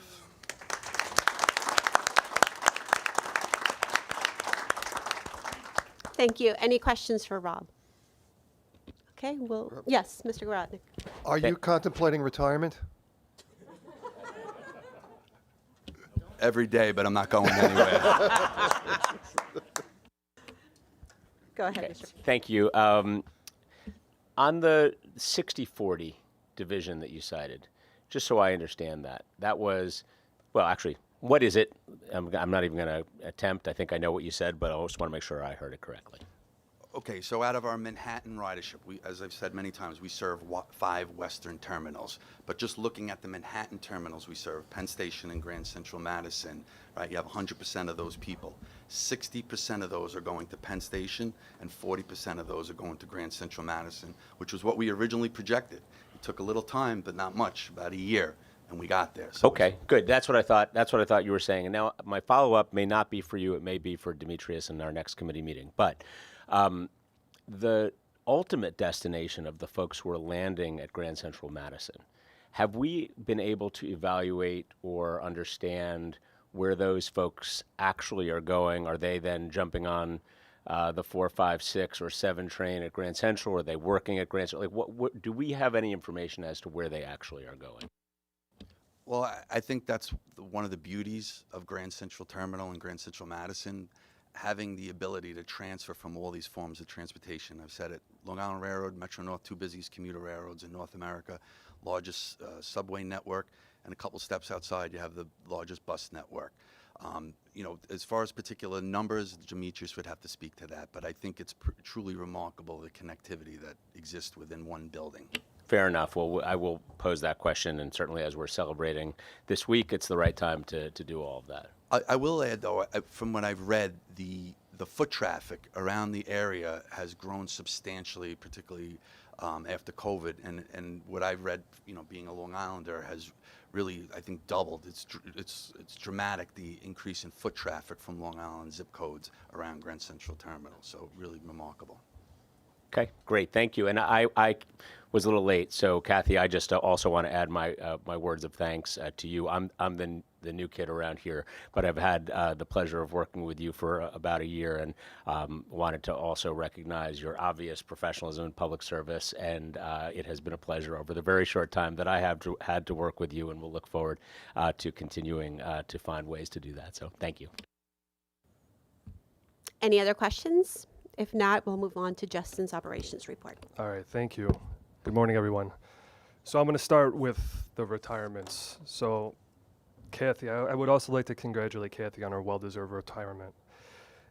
Thank you. Any questions for Rob? Okay, well, yes, Mr. Garodnick. Are you contemplating retirement? Every day, but I'm not going anywhere. Go ahead, Mr. Thank you. On the 60-40 division that you cited, just so I understand that, that was, well, actually, what is it? I'm not even going to attempt. I think I know what you said, but I just want to make sure I heard it correctly. Okay, so out of our Manhattan ridership, as I've said many times, we serve 5 western terminals. But just looking at the Manhattan terminals, we serve Penn Station and Grand Central Madison, right? You have 100% of those people. 60% of those are going to Penn Station, and 40% of those are going to Grand Central Madison, which was what we originally projected. It took a little time, but not much, about a year, and we got there. So Okay, good. That's what I thought. That's what I thought you were saying. And now my follow-up may not be for you. It may be for Demetrius in our next committee meeting. But the ultimate destination of the folks who are landing at Grand Central Madison, have we been able to evaluate or understand where those folks actually are going? Are they then jumping on the 4, 5, 6, or 7 train at Grand Central? Are they working at Grand Central? Like, what do we have any information as to where they actually are going? Well, I think that's one of the beauties of Grand Central Terminal and Grand Central Madison, having the ability to transfer from all these forms of transportation. I've said it, Long Island Railroad, Metro North, 2 busiest commuter railroads in North America, largest subway network, and a couple steps outside, you have the largest bus network. You know, as far as particular numbers, Demetrius would have to speak to that, but I think it's truly remarkable, the connectivity that exists within one building. Fair enough. Well, I will pose that question, and certainly as we're celebrating this week, it's the right time to do all of that. I will add, though, from what I've read, the foot traffic around the area has grown substantially, particularly after COVID. And what I've read, you know, being a Long Islander, has really, I think, doubled. It's dramatic, the increase in foot traffic from Long Island zip codes around Grand Central Terminal. So really remarkable. Okay, great, thank you. And I was a little late, so Kathy, I just also want to add my my words of thanks to you. I'm the new kid around here, but I've had the pleasure of working with you for about a year, and wanted to also recognize your obvious professionalism in public service. And it has been a pleasure over the very short time that I have had to work with you, and we'll look forward to continuing to find ways to do that. So thank you. Any other questions? If not, we'll move on to Justin's operations report. All right, thank you. Good morning, everyone. So I'm going to start with the retirements. So Kathy, I would also like to congratulate Kathy on her well-deserved retirement.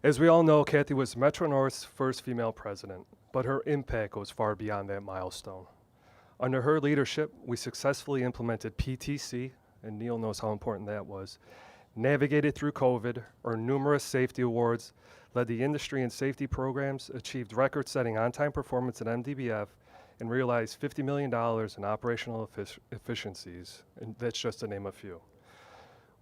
As we all know, Kathy was Metro North's first female president, but her impact goes far beyond that milestone. Under her leadership, we successfully implemented PTC, and Neil knows how important that was, navigated through COVID, earned numerous safety awards, led the industry in safety programs, achieved record-setting on-time performance at MDBF, and realized $50 million in operational efficiencies, and that's just to name a few.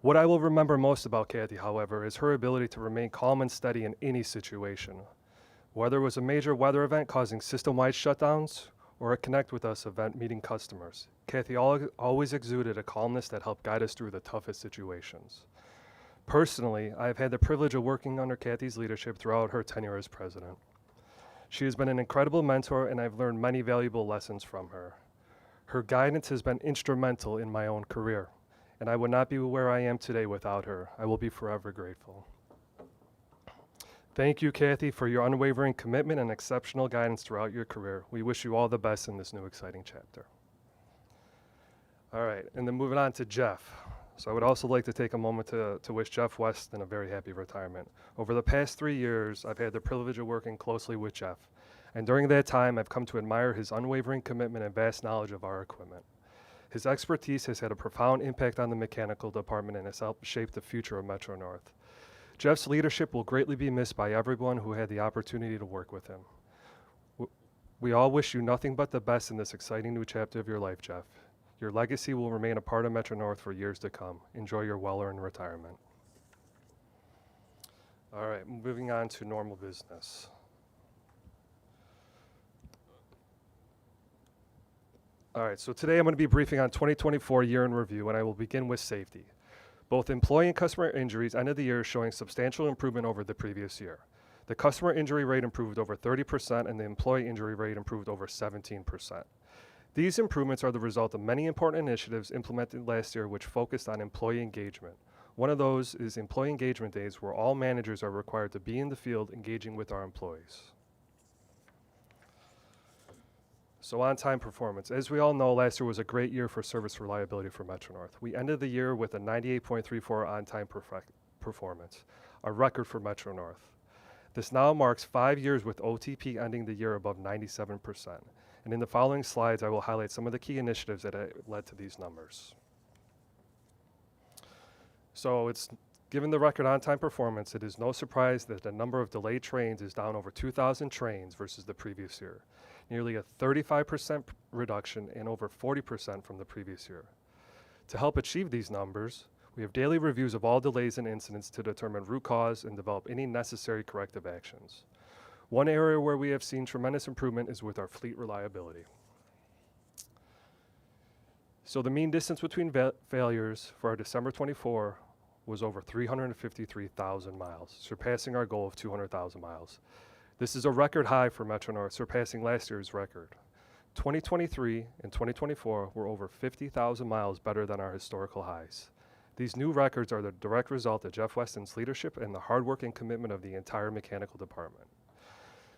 What I will remember most about Kathy, however, is her ability to remain calm and steady in any situation. Whether it was a major weather event causing system-wide shutdowns or a Connect With Us event meeting customers, Kathy always exuded a calmness that helped guide us through the toughest situations. Personally, I have had the privilege of working under Kathy's leadership throughout her tenure as president. She has been an incredible mentor, and I've learned many valuable lessons from her. Her guidance has been instrumental in my own career, and I would not be where I am today without her. I will be forever grateful. Thank you, Kathy, for your unwavering commitment and exceptional guidance throughout your career. We wish you all the best in this new exciting chapter. All right, and then moving on to Jeff. So I would also like to take a moment to wish Jeff Weston a very happy retirement. Over the past 3 years, I've had the privilege of working closely with Jeff. And during that time, I've come to admire his unwavering commitment and vast knowledge of our equipment. His expertise has had a profound impact on the mechanical department and has helped shape the future of Metro North. Jeff's leadership will greatly be missed by everyone who had the opportunity to work with him. We all wish you nothing but the best in this exciting new chapter of your life, Jeff. Your legacy will remain a part of Metro North for years to come. Enjoy your well-earned retirement. All right, moving on to normal business. All right, so today I'm going to be briefing on 2024 year in review, and I will begin with safety. Both employee and customer injuries ended the year showing substantial improvement over the previous year. The customer injury rate improved over 30% and the employee injury rate improved over 17%. These improvements are the result of many important initiatives implemented last year which focused on employee engagement. One of those is employee engagement days where all managers are required to be in the field engaging with our employees. So on-time performance. As we all know, last year was a great year for service reliability for Metro-North. We ended the year with a 98.34 on-time performance, a record for Metro-North. This now marks 5 years with OTP ending the year above 97%. And in the following slides, I will highlight some of the key initiatives that led to these numbers. So given the record on-time performance, it is no surprise that the number of delayed trains is down over 2,000 trains versus the previous year, nearly a 35% reduction and over 40% from the previous year. To help achieve these numbers, we have daily reviews of all delays and incidents to determine root cause and develop any necessary corrective actions. One area where we have seen tremendous improvement is with our fleet reliability. So the mean distance between failures for our December 24 was over 353,000 miles, surpassing our goal of 200,000 miles. This is a record high for Metro-North, surpassing last year's record. 2023 and 2024 were over 50,000 miles better than our historical highs. These new records are the direct result of Jeff Weston's leadership and the hard work and commitment of the entire mechanical department.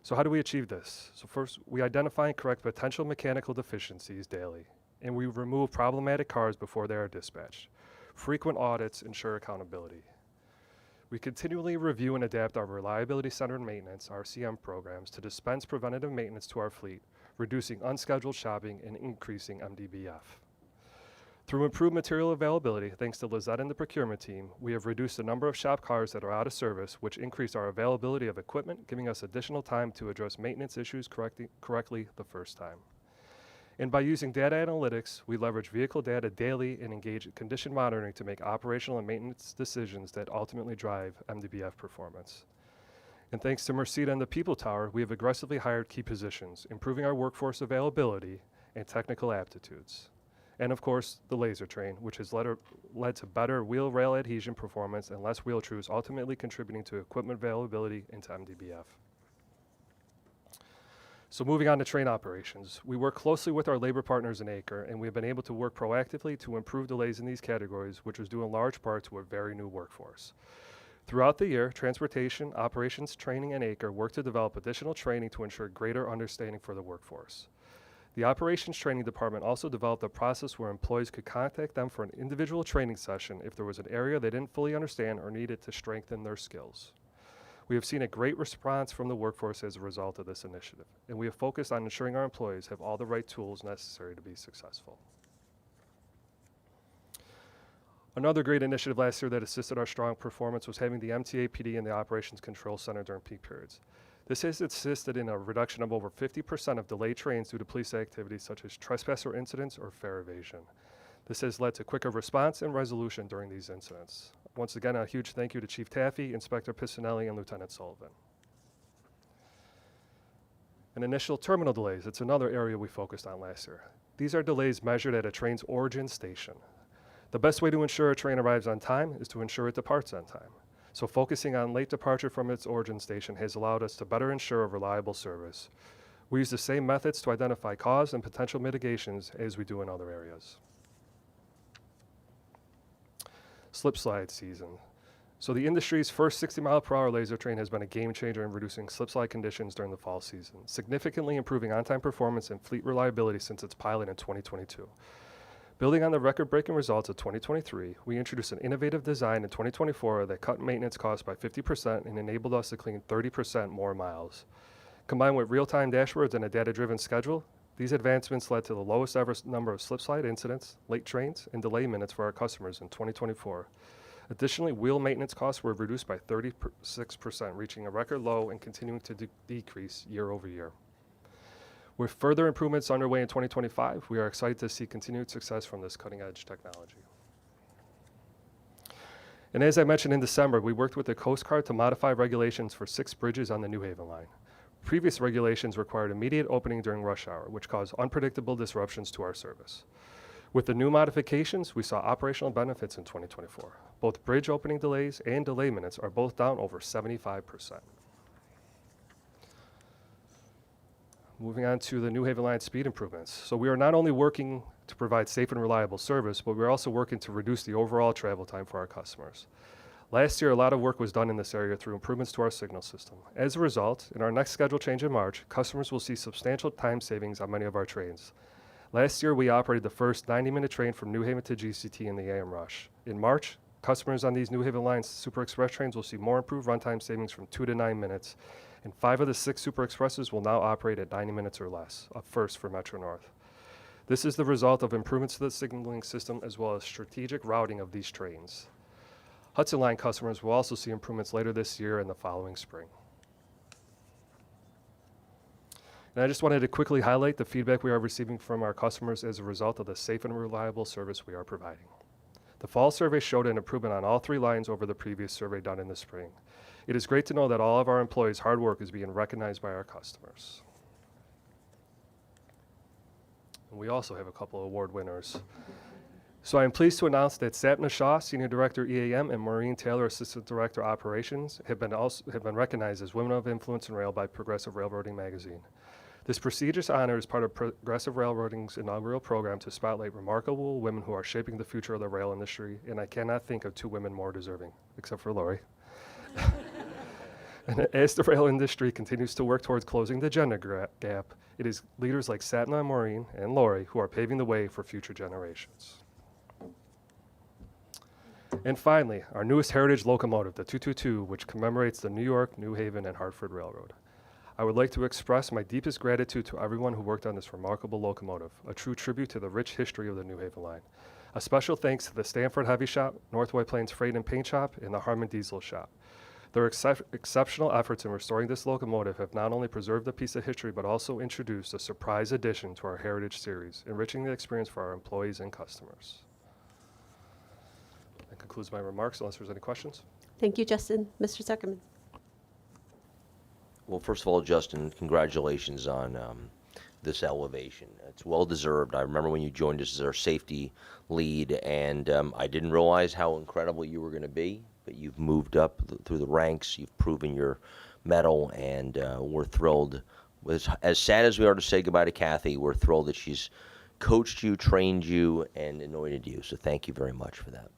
So how do we achieve this? So first, we identify and correct potential mechanical deficiencies daily, and we remove problematic cars before they are dispatched. Frequent audits ensure accountability. We continually review and adapt our reliability-centered maintenance, RCM programs, to dispense preventative maintenance to our fleet, reducing unscheduled shopping and increasing MDBF. Through improved material availability, thanks to Lizette and the procurement team, we have reduced the number of shop cars that are out of service, which increased our availability of equipment, giving us additional time to address maintenance issues correctly the first time. And by using data analytics, we leverage vehicle data daily and engage in condition monitoring to make operational and maintenance decisions that ultimately drive MDBF performance. And thanks to Merceda and the People Tower, we have aggressively hired key positions, improving our workforce availability and technical aptitudes. And of course, the laser train, which has led to better wheel rail adhesion performance and less wheel trues, ultimately contributing to equipment availability and to MDBF. So moving on to train operations, we work closely with our labor partners in Acre, and we've been able to work proactively to improve delays in these categories, which was due in large part to a very new workforce. Throughout the year, transportation, operations, training, and Acre worked to develop additional training to ensure greater understanding for the workforce. The operations training department also developed a process where employees could contact them for an individual training session if there was an area they didn't fully understand or needed to strengthen their skills. We have seen a great response from the workforce as a result of this initiative, and we have focused on ensuring our employees have all the right tools necessary to be successful. Another great initiative last year that assisted our strong performance was having the MTA PD in the Operations Control Center during peak periods. This has assisted in a reduction of over 50% of delayed trains due to police activities such as trespasser incidents or fare evasion. This has led to quicker response and resolution during these incidents. Once again, a huge thank you to Chief Taffy, Inspector Piscinelli, and Lieutenant Sullivan. And initial terminal delays, it's another area we focused on last year. These are delays measured at a train's origin station. The best way to ensure a train arrives on time is to ensure it departs on time. So focusing on late departure from its origin station has allowed us to better ensure a reliable service. We use the same methods to identify cause and potential mitigations as we do in other areas. Slip slide season. So the industry's first 60-mile-per-hour laser train has been a game changer in reducing slip slide conditions during the fall season, significantly improving on-time performance and fleet reliability since its pilot in 2022. Building on the record-breaking results of 2023, we introduced an innovative design in 2024 that cut maintenance costs by 50% and enabled us to clean 30% more miles. Combined with real-time dashboards and a data-driven schedule, these advancements led to the lowest ever number of slip slide incidents, late trains, and delay minutes for our customers in 2024. Additionally, wheel maintenance costs were reduced by 36%, reaching a record low and continuing to decrease year over year. With further improvements underway in 2025, we are excited to see continued success from this cutting-edge technology. And as I mentioned in December, we worked with the Coast Guard to modify regulations for 6 bridges on the New Haven line. Previous regulations required immediate opening during rush hour, which caused unpredictable disruptions to our service. With the new modifications, we saw operational benefits in 2024. Both bridge opening delays and delay minutes are both down over 75%. moving on to the New Haven Line speed improvements. So we are not only working to provide safe and reliable service, but we're also working to reduce the overall travel time for our customers. Last year, a lot of work was done in this area through improvements to our signal system. As a result, in our next schedule change in March, customers will see substantial time savings on many of our trains. Last year, we operated the first 90-minute train from New Haven to GCT in the AM rush. In March, customers on these New Haven Line Super Express trains will see more improved runtime savings from 2 to 9 minutes, and 5 of the 6 Super Expresses will now operate at 90 minutes or less, a first for Metro North. This is the result of improvements to the signaling system as well as strategic routing of these trains. Hudson Line customers will also see improvements later this year and the following spring. And I just wanted to quickly highlight the feedback we are receiving from our customers as a result of the safe and reliable service we are providing. The fall survey showed an improvement on all 3 lines over the previous survey done in the spring. It is great to know that all of our employees' hard work is being recognized by our customers. And we also have a couple of award winners. So I am pleased to announce that Sapna Shaw, Senior Director EAM, and Maureen Taylor, Assistant Director Operations, have been recognized as Women of Influence in Rail by Progressive Railroading magazine. This prestigious honor is part of Progressive Railroading's inaugural program to spotlight remarkable women who are shaping the future of the rail industry, and I cannot think of 2 women more deserving, except for Lori. And as the rail industry continues to work towards closing the gender gap, it is leaders like Sapna, Maureen, and Lori who are paving the way for future generations. And finally, our newest heritage locomotive, the 222, which commemorates the New York, New Haven, and Hartford Railroad. I would like to express my deepest gratitude to everyone who worked on this remarkable locomotive, a true tribute to the rich history of the New Haven Line. A special thanks to the Stanford Heavy Shop, North White Plains Freight and Paint Shop, and the Harmon Diesel Shop. Their exceptional efforts in restoring this locomotive have not only preserved a piece of history, but also introduced a surprise addition to our Heritage Series, enriching the experience for our employees and customers. That concludes my remarks, unless there's any questions. Thank you, Justin. Mr. Zuckerman. Well, first of all, Justin, congratulations on this elevation. It's well-deserved. I remember when you joined us as our safety lead, and I didn't realize how incredible you were going to be, but you've moved up through the ranks. You've proven your mettle, and we're thrilled. As sad as we are to say goodbye to Kathy, we're thrilled that she's coached you, trained you, and anointed you. So thank you very much for that.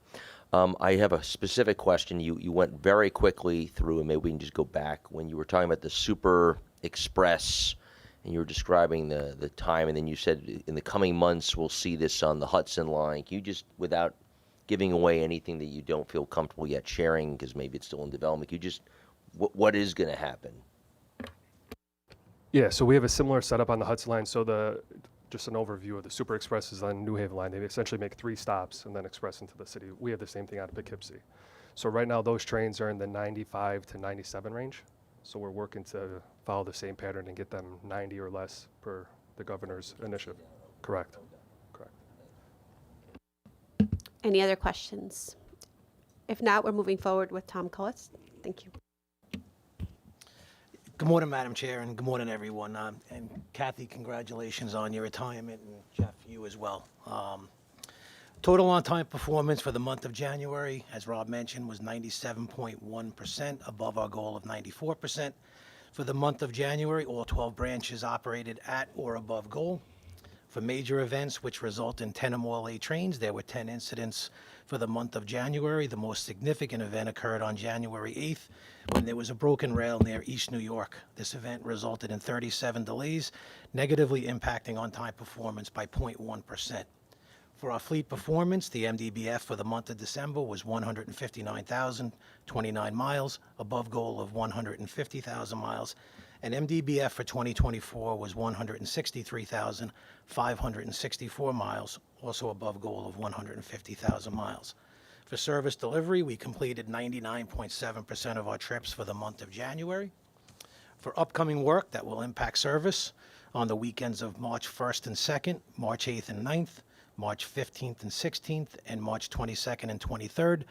I have a specific question. You went very quickly through, and maybe we can just go back when you were talking about the Super Express, and you were describing the time, and then you said in the coming months we'll see this on the Hudson Line. Can you just, without giving away anything that you don't feel comfortable yet sharing, because maybe it's still in development, can you just, what is going to happen? Yeah, so we have a similar setup on the Hudson Line. So just an overview of the Super Express is on New Haven Line. They essentially make 3 stops and then express into the city. We have the same thing out of Poughkeepsie. So right now those trains are in the 95 to 97 range. So we're working to follow the same pattern and get them 90 or less per the governor's initiative. Correct. Correct. Any other questions? If not, we're moving forward with Tom Cullis. Thank you. Good morning, Madam Chair, and good morning, everyone. And Kathy, congratulations on your retirement, and Jeff, you as well. Total on-time performance for the month of January, as Rob mentioned, was 97.1%, above our goal of 94%. For the month of January, all 12 branches operated at or above goal. For major events, which result in 10 or more late trains, there were 10 incidents for the month of January. The most significant event occurred on January 8th when there was a broken rail near East New York. This event resulted in 37 delays, negatively impacting on-time performance by 0.1%. For our fleet performance, the MDBF for the month of December was 159,029 miles, above goal of 150,000 miles. And MDBF for 2024 was 163,564 miles, also above goal of 150,000 miles. For service delivery, we completed 99.7% of our trips for the month of January. For upcoming work that will impact service on the weekends of March 1st and 2nd, March 8th and 9th, March 15th and 16th, and March 22nd and 23rd,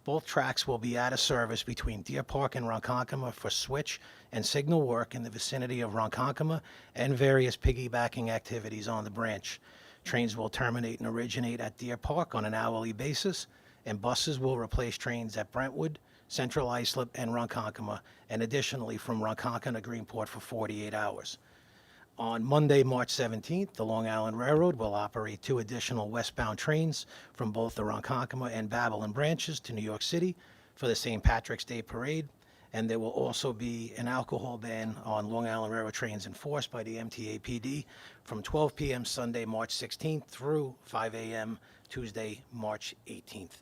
both tracks will be out of service between Deer Park and Ronkonkoma for switch and signal work in the vicinity of Ronkonkoma and various piggybacking activities on the branch. Trains will terminate and originate at Deer Park on an hourly basis, and buses will replace trains at Brentwood, Central Islip, and Ronkonkoma, and additionally from Ronkonkoma to Greenport for 48 hours. On Monday, March 17th, the Long Island Railroad will operate 2 additional westbound trains from both the Ronkonkoma and Babylon branches to New York City for the St. Patrick's Day Parade. And there will also be an alcohol ban on Long Island Railroad trains enforced by the MTA PD from 12 p.m. Sunday, March 16th through 5 a.m. Tuesday, March 18th.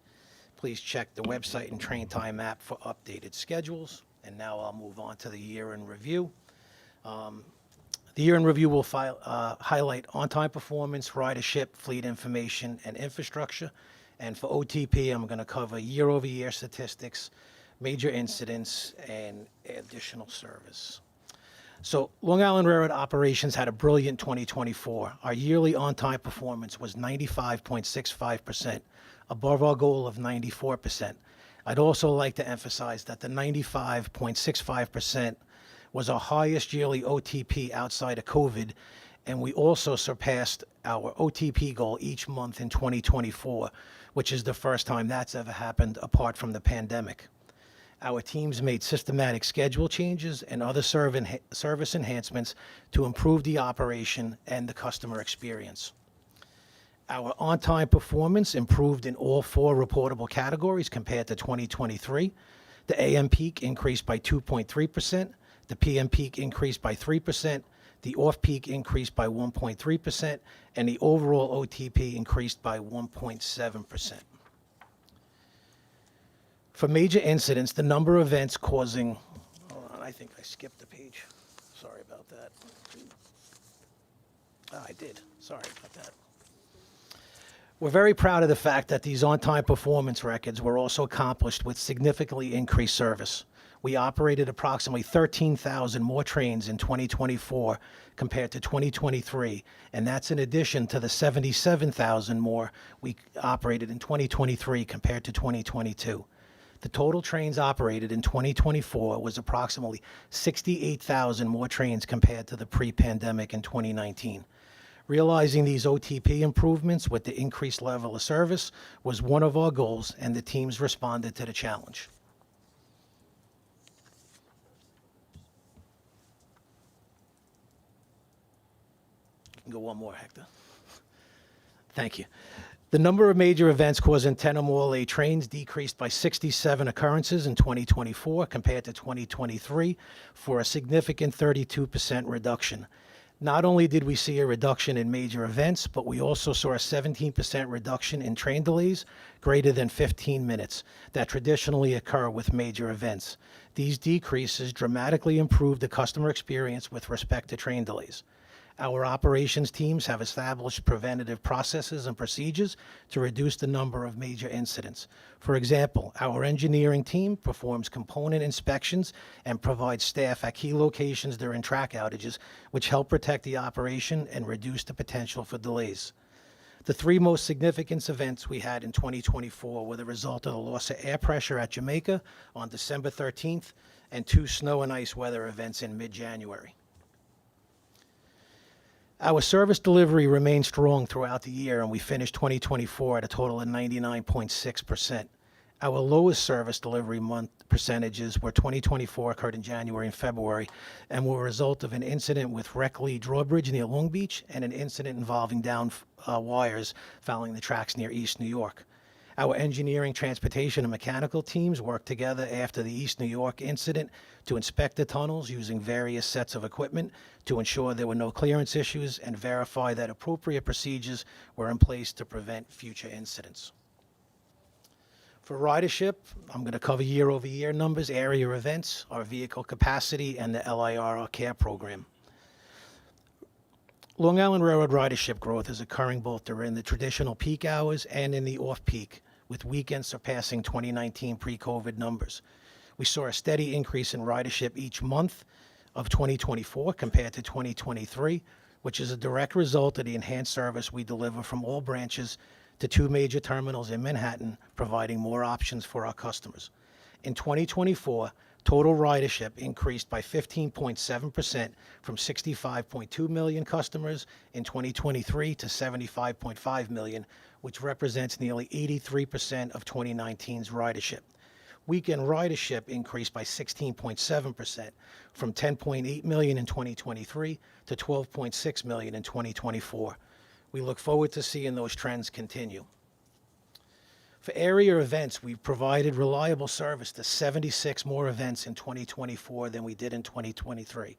Please check the website and train time app for updated schedules. And now I'll move on to the year in review. The year in review will highlight on-time performance, ridership, fleet information, and infrastructure. And for OTP, I'm going to cover year-over-year statistics, major incidents, and additional service. So Long Island Railroad operations had a brilliant 2024. Our yearly on-time performance was 95.65%, above our goal of 94%. I'd also like to emphasize that the 95.65% was our highest yearly OTP outside of COVID, and we also surpassed our OTP goal each month in 2024, which is the first time that's ever happened apart from the pandemic. Our teams made systematic schedule changes and other service enhancements to improve the operation and the customer experience. Our on-time performance improved in all 4 reportable categories compared to 2023. The AM peak increased by 2.3%. The PM peak increased by 3%, the off-peak increased by 1.3%, and the overall OTP increased by 1.7%. For major incidents, the number of events causing, hold on, I think I skipped a page. Sorry about that. I did. Sorry about that. We're very proud of the fact that these on-time performance records were also accomplished with significantly increased service. We operated approximately 13,000 more trains in 2024 compared to 2023, and that's in addition to the 77,000 more we operated in 2023 compared to 2022. The total trains operated in 2024 was approximately 68,000 more trains compared to the pre-pandemic in 2019. Realizing these OTP improvements with the increased level of service was one of our goals, and the teams responded to the challenge. You can go one more, Hector. Thank you. The number of major events causing 10 or more late trains decreased by 67 occurrences in 2024 compared to 2023 for a significant 32% reduction. Not only did we see a reduction in major events, but we also saw a 17% reduction in train delays greater than 15 minutes that traditionally occur with major events. These decreases dramatically improved the customer experience with respect to train delays. Our operations teams have established preventative processes and procedures to reduce the number of major incidents. For example, our engineering team performs component inspections and provides staff at key locations during track outages, which help protect the operation and reduce the potential for delays. The 3 most significant events we had in 2024 were the result of the loss of air pressure at Jamaica on December 13th and 2 snow and ice weather events in mid-January. Our service delivery remained strong throughout the year, and we finished 2024 at a total of 99.6%. Our lowest service delivery month percentages were 2024 occurred in January and February and were a result of an incident with Reckley Drawbridge near Long Beach and an incident involving down wires fouling the tracks near East New York. Our engineering, transportation, and mechanical teams worked together after the East New York incident to inspect the tunnels using various sets of equipment to ensure there were no clearance issues and verify that appropriate procedures were in place to prevent future incidents. For ridership, I'm going to cover year-over-year numbers, area events, our vehicle capacity, and the LIRR care program. Long Island Railroad ridership growth is occurring both during the traditional peak hours and in the off-peak, with weekends surpassing 2019 pre-COVID numbers. We saw a steady increase in ridership each month of 2024 compared to 2023, which is a direct result of the enhanced service we deliver from all branches to 2 major terminals in Manhattan, providing more options for our customers. In 2024, total ridership increased by 15.7% from 65.2 million customers in 2023 to 75.5 million, which represents nearly 83% of 2019's ridership. Weekend ridership increased by 16.7% from 10.8 million in 2023 to 12.6 million in 2024. We look forward to seeing those trends continue. For area events, we've provided reliable service to 76 more events in 2024 than we did in 2023.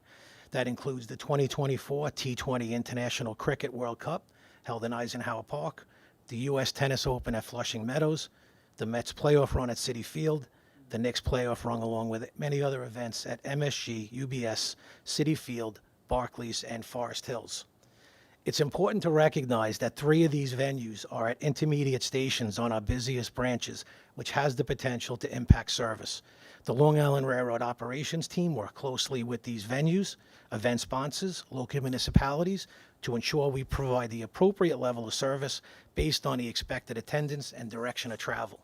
That includes the 2024 T20 International Cricket World Cup held in Eisenhower Park, the U.S. Tennis Open at Flushing Meadows, the Mets playoff run at Citi Field, the Knicks playoff run, along with many other events at MSG, UBS, Citi Field, Barclays, and Forest Hills. It's important to recognize that 3 of these venues are at intermediate stations on our busiest branches, which has the potential to impact service. The Long Island Railroad operations team work closely with these venues, event sponsors, local municipalities, to ensure we provide the appropriate level of service based on the expected attendance and direction of travel.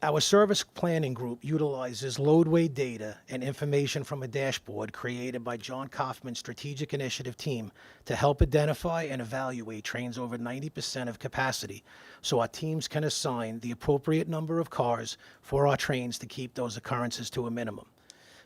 Our service planning group utilizes loadway data and information from a dashboard created by John Kaufman's strategic initiative team to help identify and evaluate trains over 90% of capacity, so our teams can assign the appropriate number of cars for our trains to keep those occurrences to a minimum.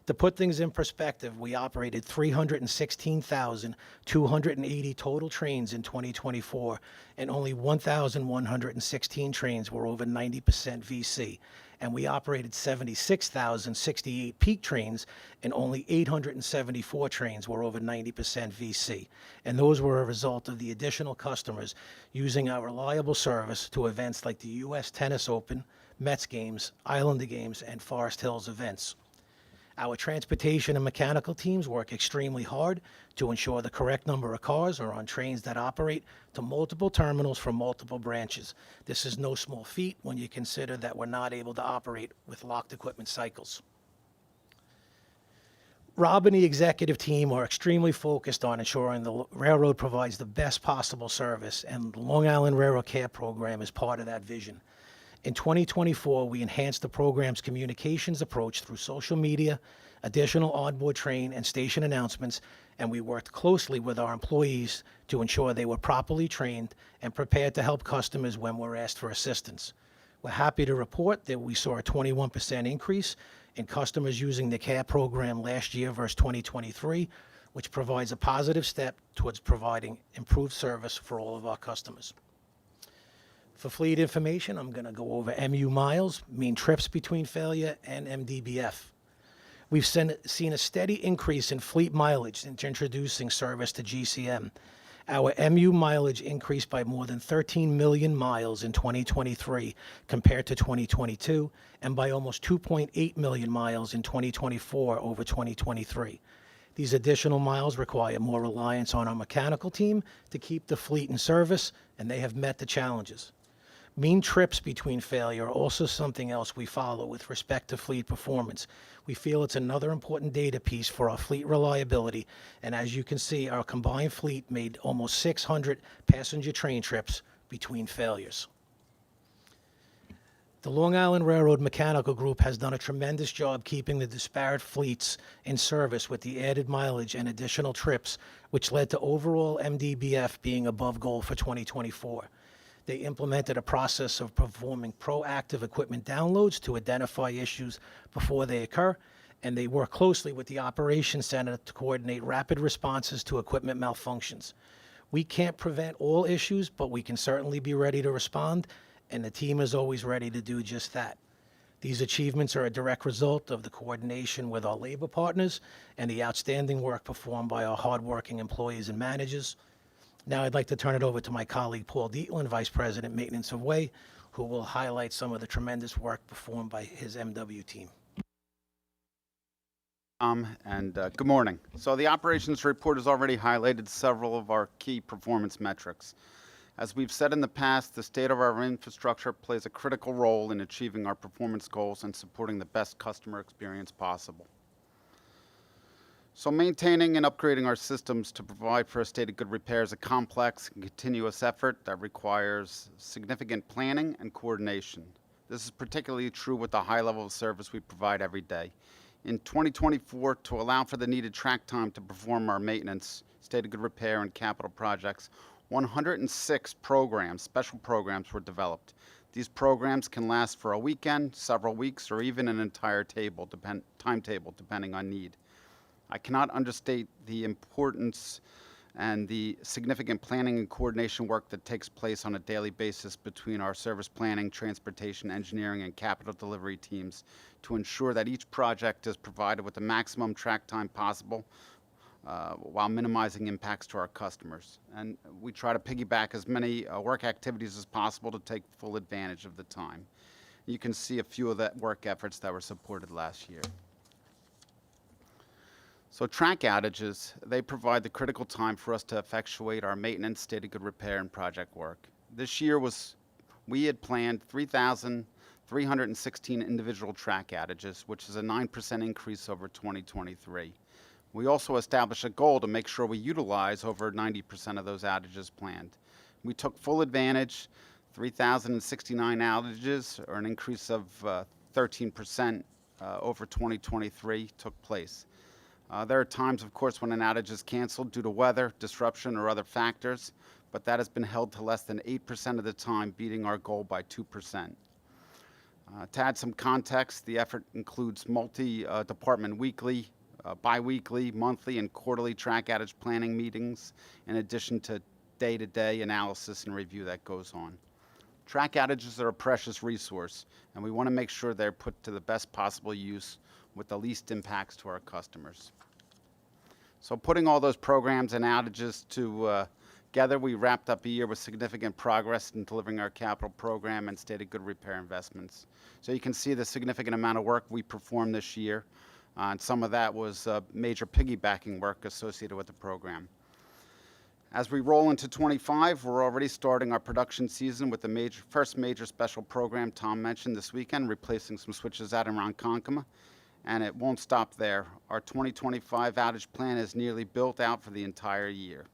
To put things in perspective, we operated 316,280 total trains in 2024, and only 1,116 trains were over 90% VC. And we operated 76,068 peak trains, and only 874 trains were over 90% VC. And those were a result of the additional customers using our reliable service to events like the U.S. Tennis Open, Mets games, Islander games, and Forest Hills events. Our transportation and mechanical teams work extremely hard to ensure the correct number of cars are on trains that operate to multiple terminals from multiple branches. This is no small feat when you consider that we're not able to operate with locked equipment cycles. Rob and the executive team are extremely focused on ensuring the railroad provides the best possible service, and the Long Island Railroad Care Program is part of that vision. In 2024, we enhanced the program's communications approach through social media, additional onboard train and station announcements, and we worked closely with our employees to ensure they were properly trained and prepared to help customers when we're asked for assistance. We're happy to report that we saw a 21% increase in customers using the CARE program last year versus 2023, which provides a positive step towards providing improved service for all of our customers. For fleet information, I'm going to go over MU miles, mean trips between failure, and MDBF. We've seen a steady increase in fleet mileage since introducing service to GCM. Our MU mileage increased by more than 13 million miles in 2023 compared to 2022, and by almost 2.8 million miles in 2024 over 2023. These additional miles require more reliance on our mechanical team to keep the fleet in service, and they have met the challenges. Mean trips between failure are also something else we follow with respect to fleet performance. We feel it's another important data piece for our fleet reliability, and as you can see, our combined fleet made almost 600 passenger train trips between failures. The Long Island Railroad Mechanical Group has done a tremendous job keeping the disparate fleets in service with the added mileage and additional trips, which led to overall MDBF being above goal for 2024. They implemented a process of performing proactive equipment downloads to identify issues before they occur, and they work closely with the Operations Center to coordinate rapid responses to equipment malfunctions. We can't prevent all issues, but we can certainly be ready to respond, and the team is always ready to do just that. These achievements are a direct result of the coordination with our labor partners and the outstanding work performed by our hardworking employees and managers. Now I'd like to turn it over to my colleague Paul Dietland, Vice President, Maintenance of Way, who will highlight some of the tremendous work performed by his MW team. Good morning. So the operations report has already highlighted several of our key performance metrics. As we've said in the past, the state of our infrastructure plays a critical role in achieving our performance goals and supporting the best customer experience possible. So maintaining and upgrading our systems to provide for a state of good repair is a complex and continuous effort that requires significant planning and coordination. This is particularly true with the high level of service we provide every day. In 2024, to allow for the needed track time to perform our maintenance, state of good repair, and capital projects, 106 programs, special programs, were developed. These programs can last for a weekend, several weeks, or even an entire timetable, depending on need. I cannot understate the importance and the significant planning and coordination work that takes place on a daily basis between our service planning, transportation, engineering, and capital delivery teams to ensure that each project is provided with the maximum track time possible while minimizing impacts to our customers. And we try to piggyback as many work activities as possible to take full advantage of the time. You can see a few of the work efforts that were supported last year. So track outages, they provide the critical time for us to effectuate our maintenance, state of good repair, and project work. This year we had planned 3,316 individual track outages, which is a 9% increase over 2023. We also established a goal to make sure we utilize over 90% of those outages planned. We took full advantage, 3,069 outages, or an increase of 13% over 2023 took place. There are times, of course, when an outage is canceled due to weather, disruption, or other factors, but that has been held to less than 8% of the time, beating our goal by 2%. To add some context, the effort includes multi-department weekly, bi-weekly, monthly, and quarterly track outage planning meetings, in addition to day-to-day analysis and review that goes on. Track outages are a precious resource, and we want to make sure they're put to the best possible use with the least impacts to our customers. So putting all those programs and outages together, we wrapped up a year with significant progress in delivering our capital program and state of good repair investments. So you can see the significant amount of work we performed this year, and some of that was major piggybacking work associated with the program. As we roll into 25, we're already starting our production season with the first major special program Tom mentioned this weekend, replacing some switches out in Ronkonkoma. And it won't stop there. Our 2025 outage plan is nearly built out for the entire year.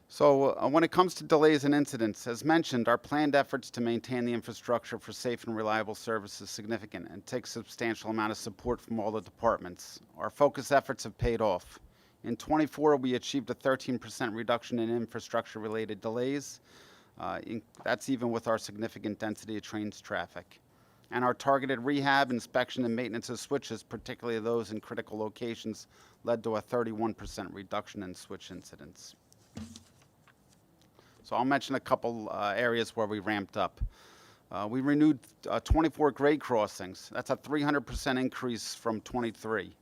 So when it comes to delays and incidents, as mentioned, our planned efforts to maintain the infrastructure for safe and reliable service is significant and takes a substantial amount of support from all the departments. Our focus efforts have paid off. In 24, we achieved a 13% reduction in infrastructure-related delays. That's even with our significant density of trains traffic. And our targeted rehab, inspection, and maintenance of switches, particularly those in critical locations, led to a 31% reduction in switch incidents. So I'll mention a couple areas where we ramped up. We renewed 24 grade crossings. That's a 300% increase from 23,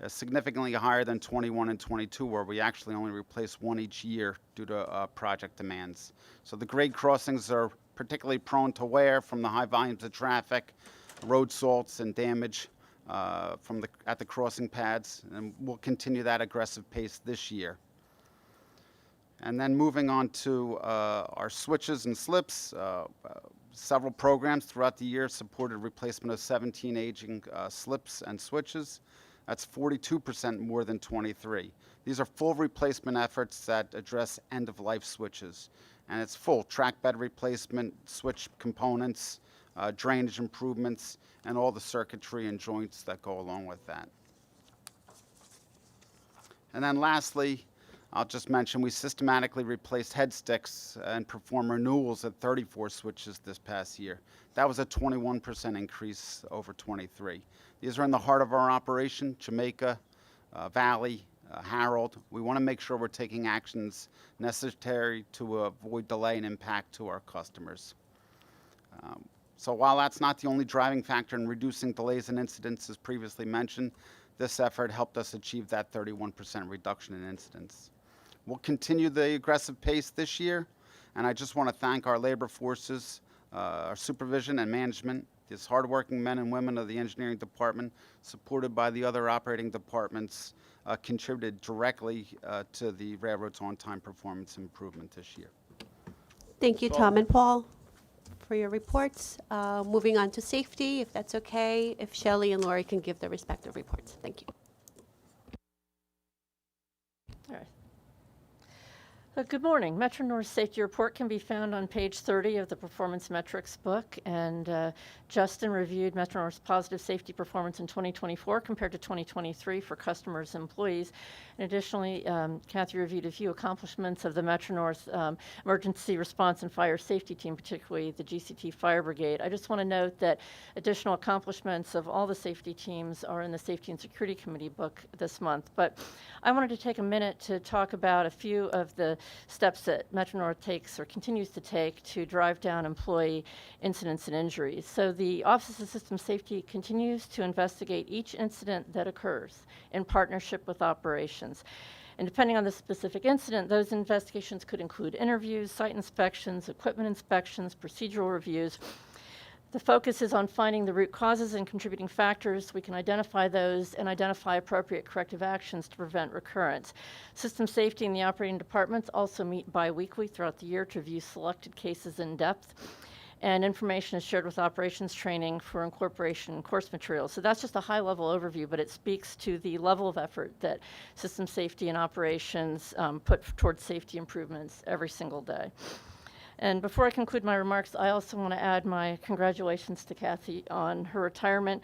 significantly higher than 21 and 22, where we actually only replaced one each year due to project demands. So the grade crossings are particularly prone to wear from the high volumes of traffic, road salts, and damage at the crossing pads, and we'll continue that aggressive pace this year. And then moving on to our switches and slips, several programs throughout the year supported replacement of 17 aging slips and switches. That's 42% more than 23. These are full replacement efforts that address end-of-life switches. And it's full track bed replacement, switch components, drainage improvements, and all the circuitry and joints that go along with that. And then lastly, I'll just mention we systematically replaced head sticks and performed renewals at 34 switches this past year. That was a 21% increase over 23. These are in the heart of our operation, Jamaica, Valley, Harold. We want to make sure we're taking actions necessary to avoid delay and impact to our customers. So while that's not the only driving factor in reducing delays and incidents, as previously mentioned, this effort helped us achieve that 31% reduction in incidents. We'll continue the aggressive pace this year, and I just want to thank our labor forces, our supervision and management, these hardworking men and women of the engineering department, supported by the other operating departments, contributed directly to the railroad's on-time performance improvement this year. Thank you, Tom and Paul, for your reports. Moving on to safety, if that's okay, if Shelley and Lori can give their respective reports. Thank you. All right. Good morning. Metro North Safety Report can be found on page 30 of the Performance Metrics book, and Justin reviewed Metro North's positive safety performance in 2024 compared to 2023 for customers and employees. And additionally, Kathy reviewed a few accomplishments of the Metro North Emergency Response and Fire Safety Team, particularly the GCT Fire Brigade. I just want to note that additional accomplishments of all the safety teams are in the Safety and Security Committee book this month. But I wanted to take a minute to talk about a few of the steps that Metro North takes or continues to take to drive down employee incidents and injuries. So the Office of System Safety continues to investigate each incident that occurs in partnership with operations. And depending on the specific incident, those investigations could include interviews, site inspections, equipment inspections, procedural reviews. The focus is on finding the root causes and contributing factors. We can identify those and identify appropriate corrective actions to prevent recurrence. System safety and the operating departments also meet bi-weekly throughout the year to review selected cases in depth. And information is shared with operations training for incorporation in course materials. So that's just a high-level overview, but it speaks to the level of effort that system safety and operations put towards safety improvements every single day. And before I conclude my remarks, I also want to add my congratulations to Kathy on her retirement.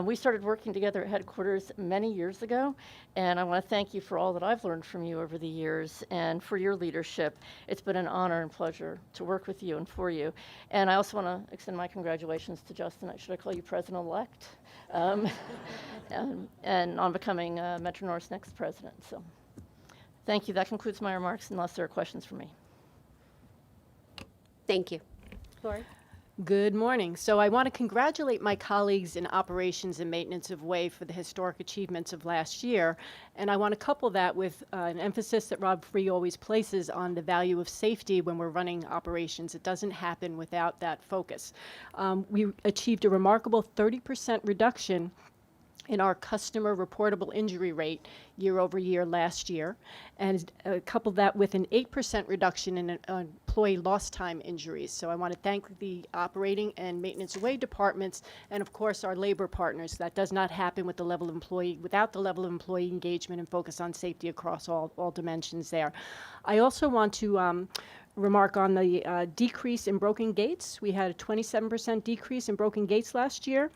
We started working together at headquarters many years ago, and I want to thank you for all that I've learned from you over the years and for your leadership. It's been an honor and pleasure to work with you and for you. And I also want to extend my congratulations to Justin. Should I call you President-elect? And on becoming Metro North's next president. So thank you. That concludes my remarks, unless there are questions for me. Thank you. Lori? Good morning. So I want to congratulate my colleagues in operations and maintenance of WAVE for the historic achievements of last year. And I want to couple that with an emphasis that Rob Free always places on the value of safety when we're running operations. It doesn't happen without that focus. We achieved a remarkable 30% reduction in our customer reportable injury rate year over year last year, and couple that with an 8% reduction in employee lost time injuries. So I want to thank the operating and maintenance away departments, and of course our labor partners. That does not happen with the level of without the level of employee engagement and focus on safety across all dimensions there. I also want to remark on the decrease in broken gates. We had a 27% decrease in broken gates last year,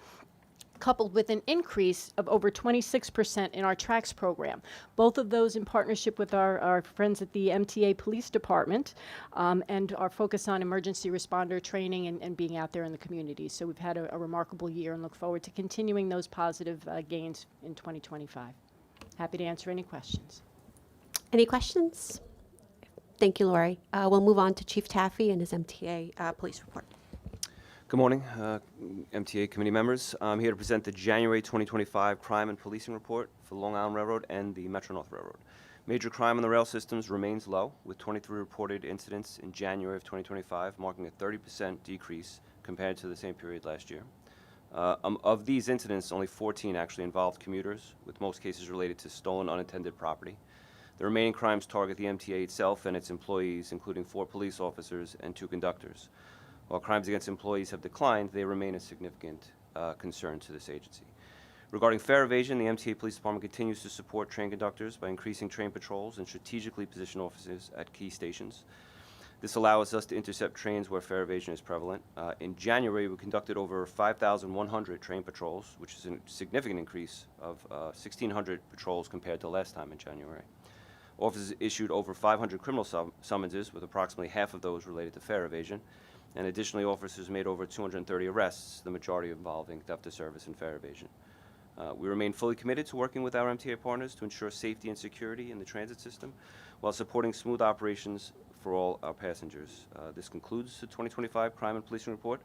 coupled with an increase of over 26% in our tracks program. Both of those in partnership with our friends at the MTA Police Department and our focus on emergency responder training and being out there in the community. So we've had a remarkable year and look forward to continuing those positive gains in 2025. Happy to answer any questions. Any questions? Thank you, Lori. We'll move on to Chief Taffy and his MTA police report. Good morning, MTA committee members. I'm here to present the January 2025 Crime and Policing Report for Long Island Railroad and the Metro North Railroad. Major crime on the rail systems remains low, with 23 reported incidents in January of 2025, marking a 30% decrease compared to the same period last year. Of these incidents, only 14 actually involved commuters, with most cases related to stolen unattended property. The remaining crimes target the MTA itself and its employees, including 4 police officers and 2 conductors. While crimes against employees have declined, they remain a significant concern to this agency. Regarding fare evasion, the MTA Police Department continues to support train conductors by increasing train patrols and strategically positioned officers at key stations. This allows us to intercept trains where fare evasion is prevalent. In January, we conducted over 5,100 train patrols, which is a significant increase of 1,600 patrols compared to last time in January. Officers issued over 500 criminal summonses, with approximately half of those related to fare evasion. And additionally, officers made over 230 arrests, the majority involving theft of service and fare evasion. We remain fully committed to working with our MTA partners to ensure safety and security in the transit system while supporting smooth operations for all our passengers. This concludes the 2025 Crime and Policing Report.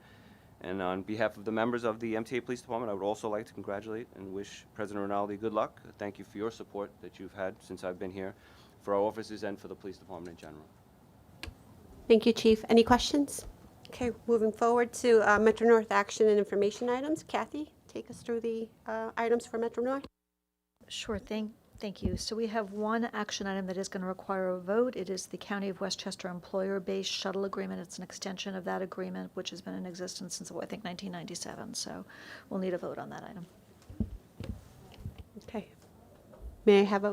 And on behalf of the members of the MTA Police Department, I would also like to congratulate and wish President Rinaldi good luck. Thank you for your support that you've had since I've been here, for our officers and for the police department in general. Thank you, Chief. Any questions? Okay, moving forward to Metro North action and information items. Kathy, take us through the items for Metro North. Sure, thank you. So we have one action item that is going to require a vote. It is the County of Westchester employer-based shuttle agreement. It's an extension of that agreement, which has been in existence since, I think, 1997. So we'll need a vote on that item. Okay. May I have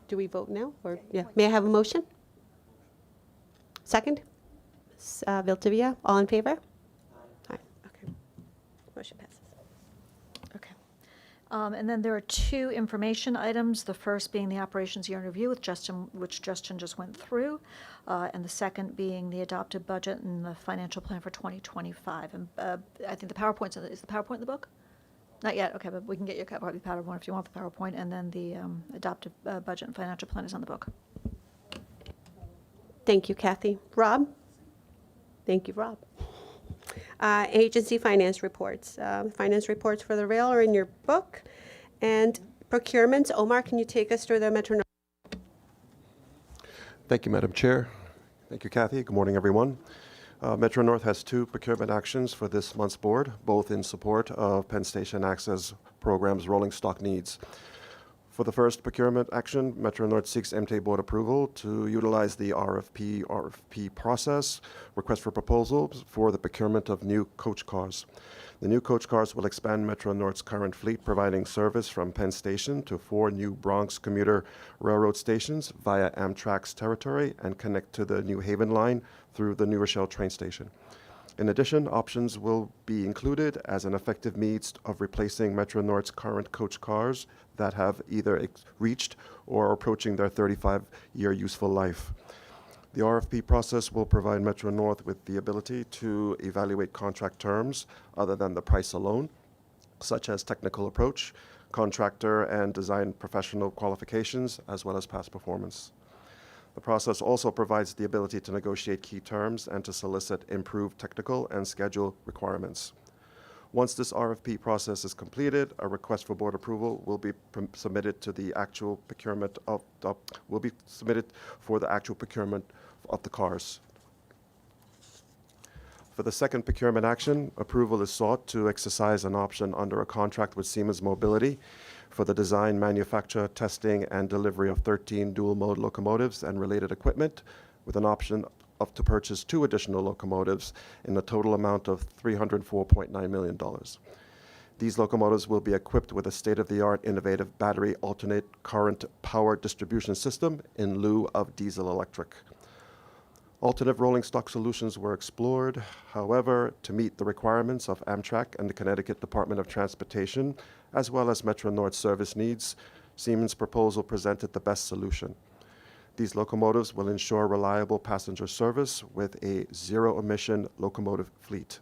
do we vote now? Or yeah, may I have a motion? Second? Valdivia, all in favor? Aye. Okay. Motion passes. Okay. And then there are two information items, the first being the operations year in review, which Justin just went through, and the second being the adopted budget and the financial plan for 2025. And I think the PowerPoint's is the PowerPoint in the book? Not yet, okay, but we can get you a copy of the PowerPoint if you want the PowerPoint, and then the adopted budget and financial plan is on the book. Thank you, Kathy. Rob? Thank you, Rob. Agency finance reports. Finance reports for the rail are in your book. And procurements, Omar, can you take us through the Metro North? Thank you, Madam Chair. Thank you, Kathy. Good morning, everyone. Metro North has two procurement actions for this month's board, both in support of Penn Station Access Program's rolling stock needs. For the first procurement action, Metro North seeks MTA board approval to utilize the RFP process, request for proposals, for the procurement of new coach cars. The new coach cars will expand Metro North's current fleet, providing service from Penn Station to 4 new Bronx commuter railroad stations via Amtrak's territory and connect to the New Haven line through the New Rochelle train station. In addition, options will be included as an effective means of replacing Metro North's current coach cars that have either reached or are approaching their 35-year useful life. The RFP process will provide Metro North with the ability to evaluate contract terms other than the price alone, such as technical approach, contractor and design professional qualifications, as well as past performance. The process also provides the ability to negotiate key terms and to solicit improved technical and schedule requirements. Once this RFP process is completed, a request for board approval will be submitted to the actual procurement of the cars. For the second procurement action, approval is sought to exercise an option under a contract with Siemens Mobility for the design, manufacture, testing, and delivery of 13 dual-mode locomotives and related equipment, with an option to purchase 2 additional locomotives in a total amount of $304.9 million. These locomotives will be equipped with a state-of-the-art innovative battery alternate current power distribution system in lieu of diesel-electric. Alternative rolling stock solutions were explored. However, to meet the requirements of Amtrak and the Connecticut Department of Transportation, as well as Metro North service needs, Siemens' proposal presented the best solution. These locomotives will ensure reliable passenger service with a zero-emission locomotive fleet.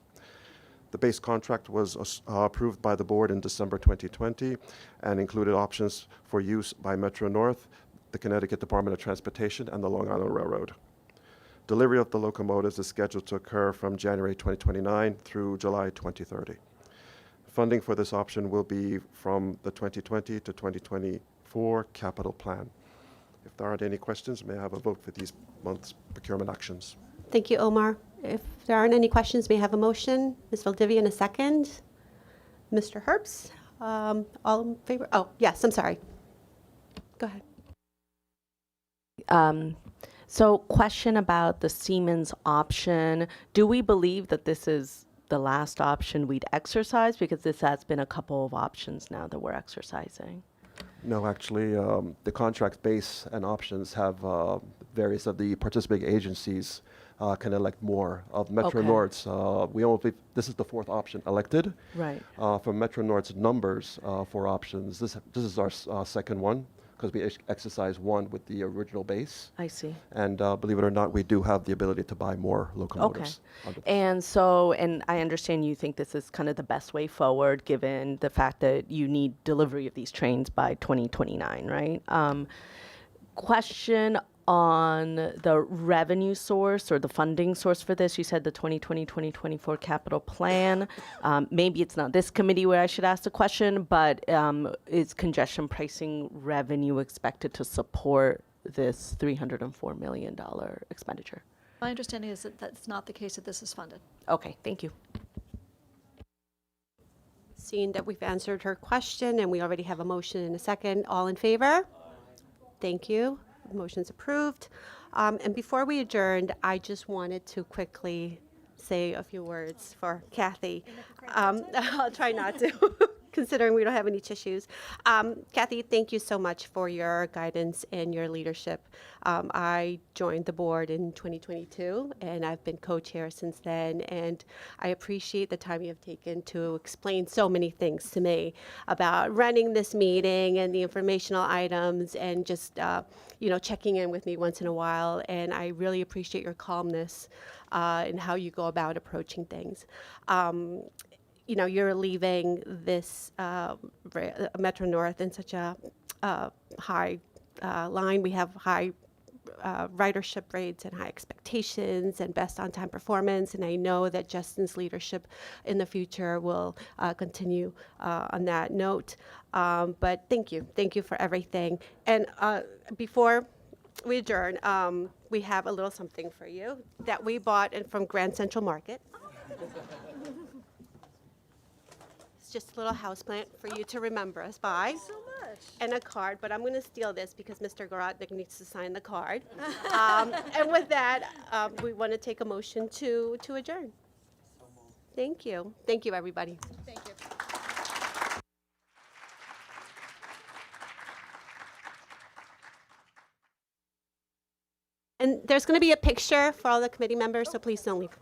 The base contract was approved by the board in December 2020 and included options for use by Metro North, the Connecticut Department of Transportation, and the Long Island Railroad. Delivery of the locomotives is scheduled to occur from January 2029 through July 2030. Funding for this option will be from the 2020 to 2024 capital plan. If there aren't any questions, may I have a vote for these month's procurement actions? Thank you, Omar. If there aren't any questions, may I have a motion? Ms. Valdivia in a second. Mr. Herbst, all in favor? Oh, yes, I'm sorry. Go ahead. So question about the Siemens option. Do we believe that this is the last option we'd exercise? Because this has been a couple of options now that we're exercising. No, actually, the contract base and options have various of the participating agencies can elect more of Metro North's. This is the 4th option elected. Right. For Metro North's numbers for options, this is our second one, because we exercised one with the original base. I see. And believe it or not, we do have the ability to buy more locomotives. Okay. And I understand you think this is kind of the best way forward, given the fact that you need delivery of these trains by 2029, right? Question on the revenue source or the funding source for this. You said the 2020-2024 capital plan. Maybe it's not this committee where I should ask the question, but is congestion pricing revenue expected to support this $304 million expenditure? My understanding is that that's not the case, that this is funded. Okay, thank you. Seeing that we've answered her question and we already have a motion in a second, all in favor? Thank you. Motion's approved. And before we adjourned, I just wanted to quickly say a few words for Kathy. I'll try not to. considering we don't have any tissues. Kathy, thank you so much for your guidance and your leadership. I joined the board in 2022, and I've been co-chair since then, and I appreciate the time you have taken to explain so many things to me about running this meeting and the informational items and just, checking in with me once in a while, and I really appreciate your calmness and how you go about approaching things. You're leaving this Metro North in such a high line. We have high ridership rates and high expectations and best on-time performance. And I know that Justin's leadership in the future will continue on that note. But thank you. Thank you for everything. And before we adjourn, we have a little something for you that we bought from Grand Central Market. It's just a little houseplant for you to remember us by. So much. And a card, but I'm going to steal this because Mr. Gorotnik needs to sign the card. And with that, we want to take a motion to adjourn. Thank you. Thank you, everybody. Thank you. And there's going to be a picture for all the committee members, so please don't leave.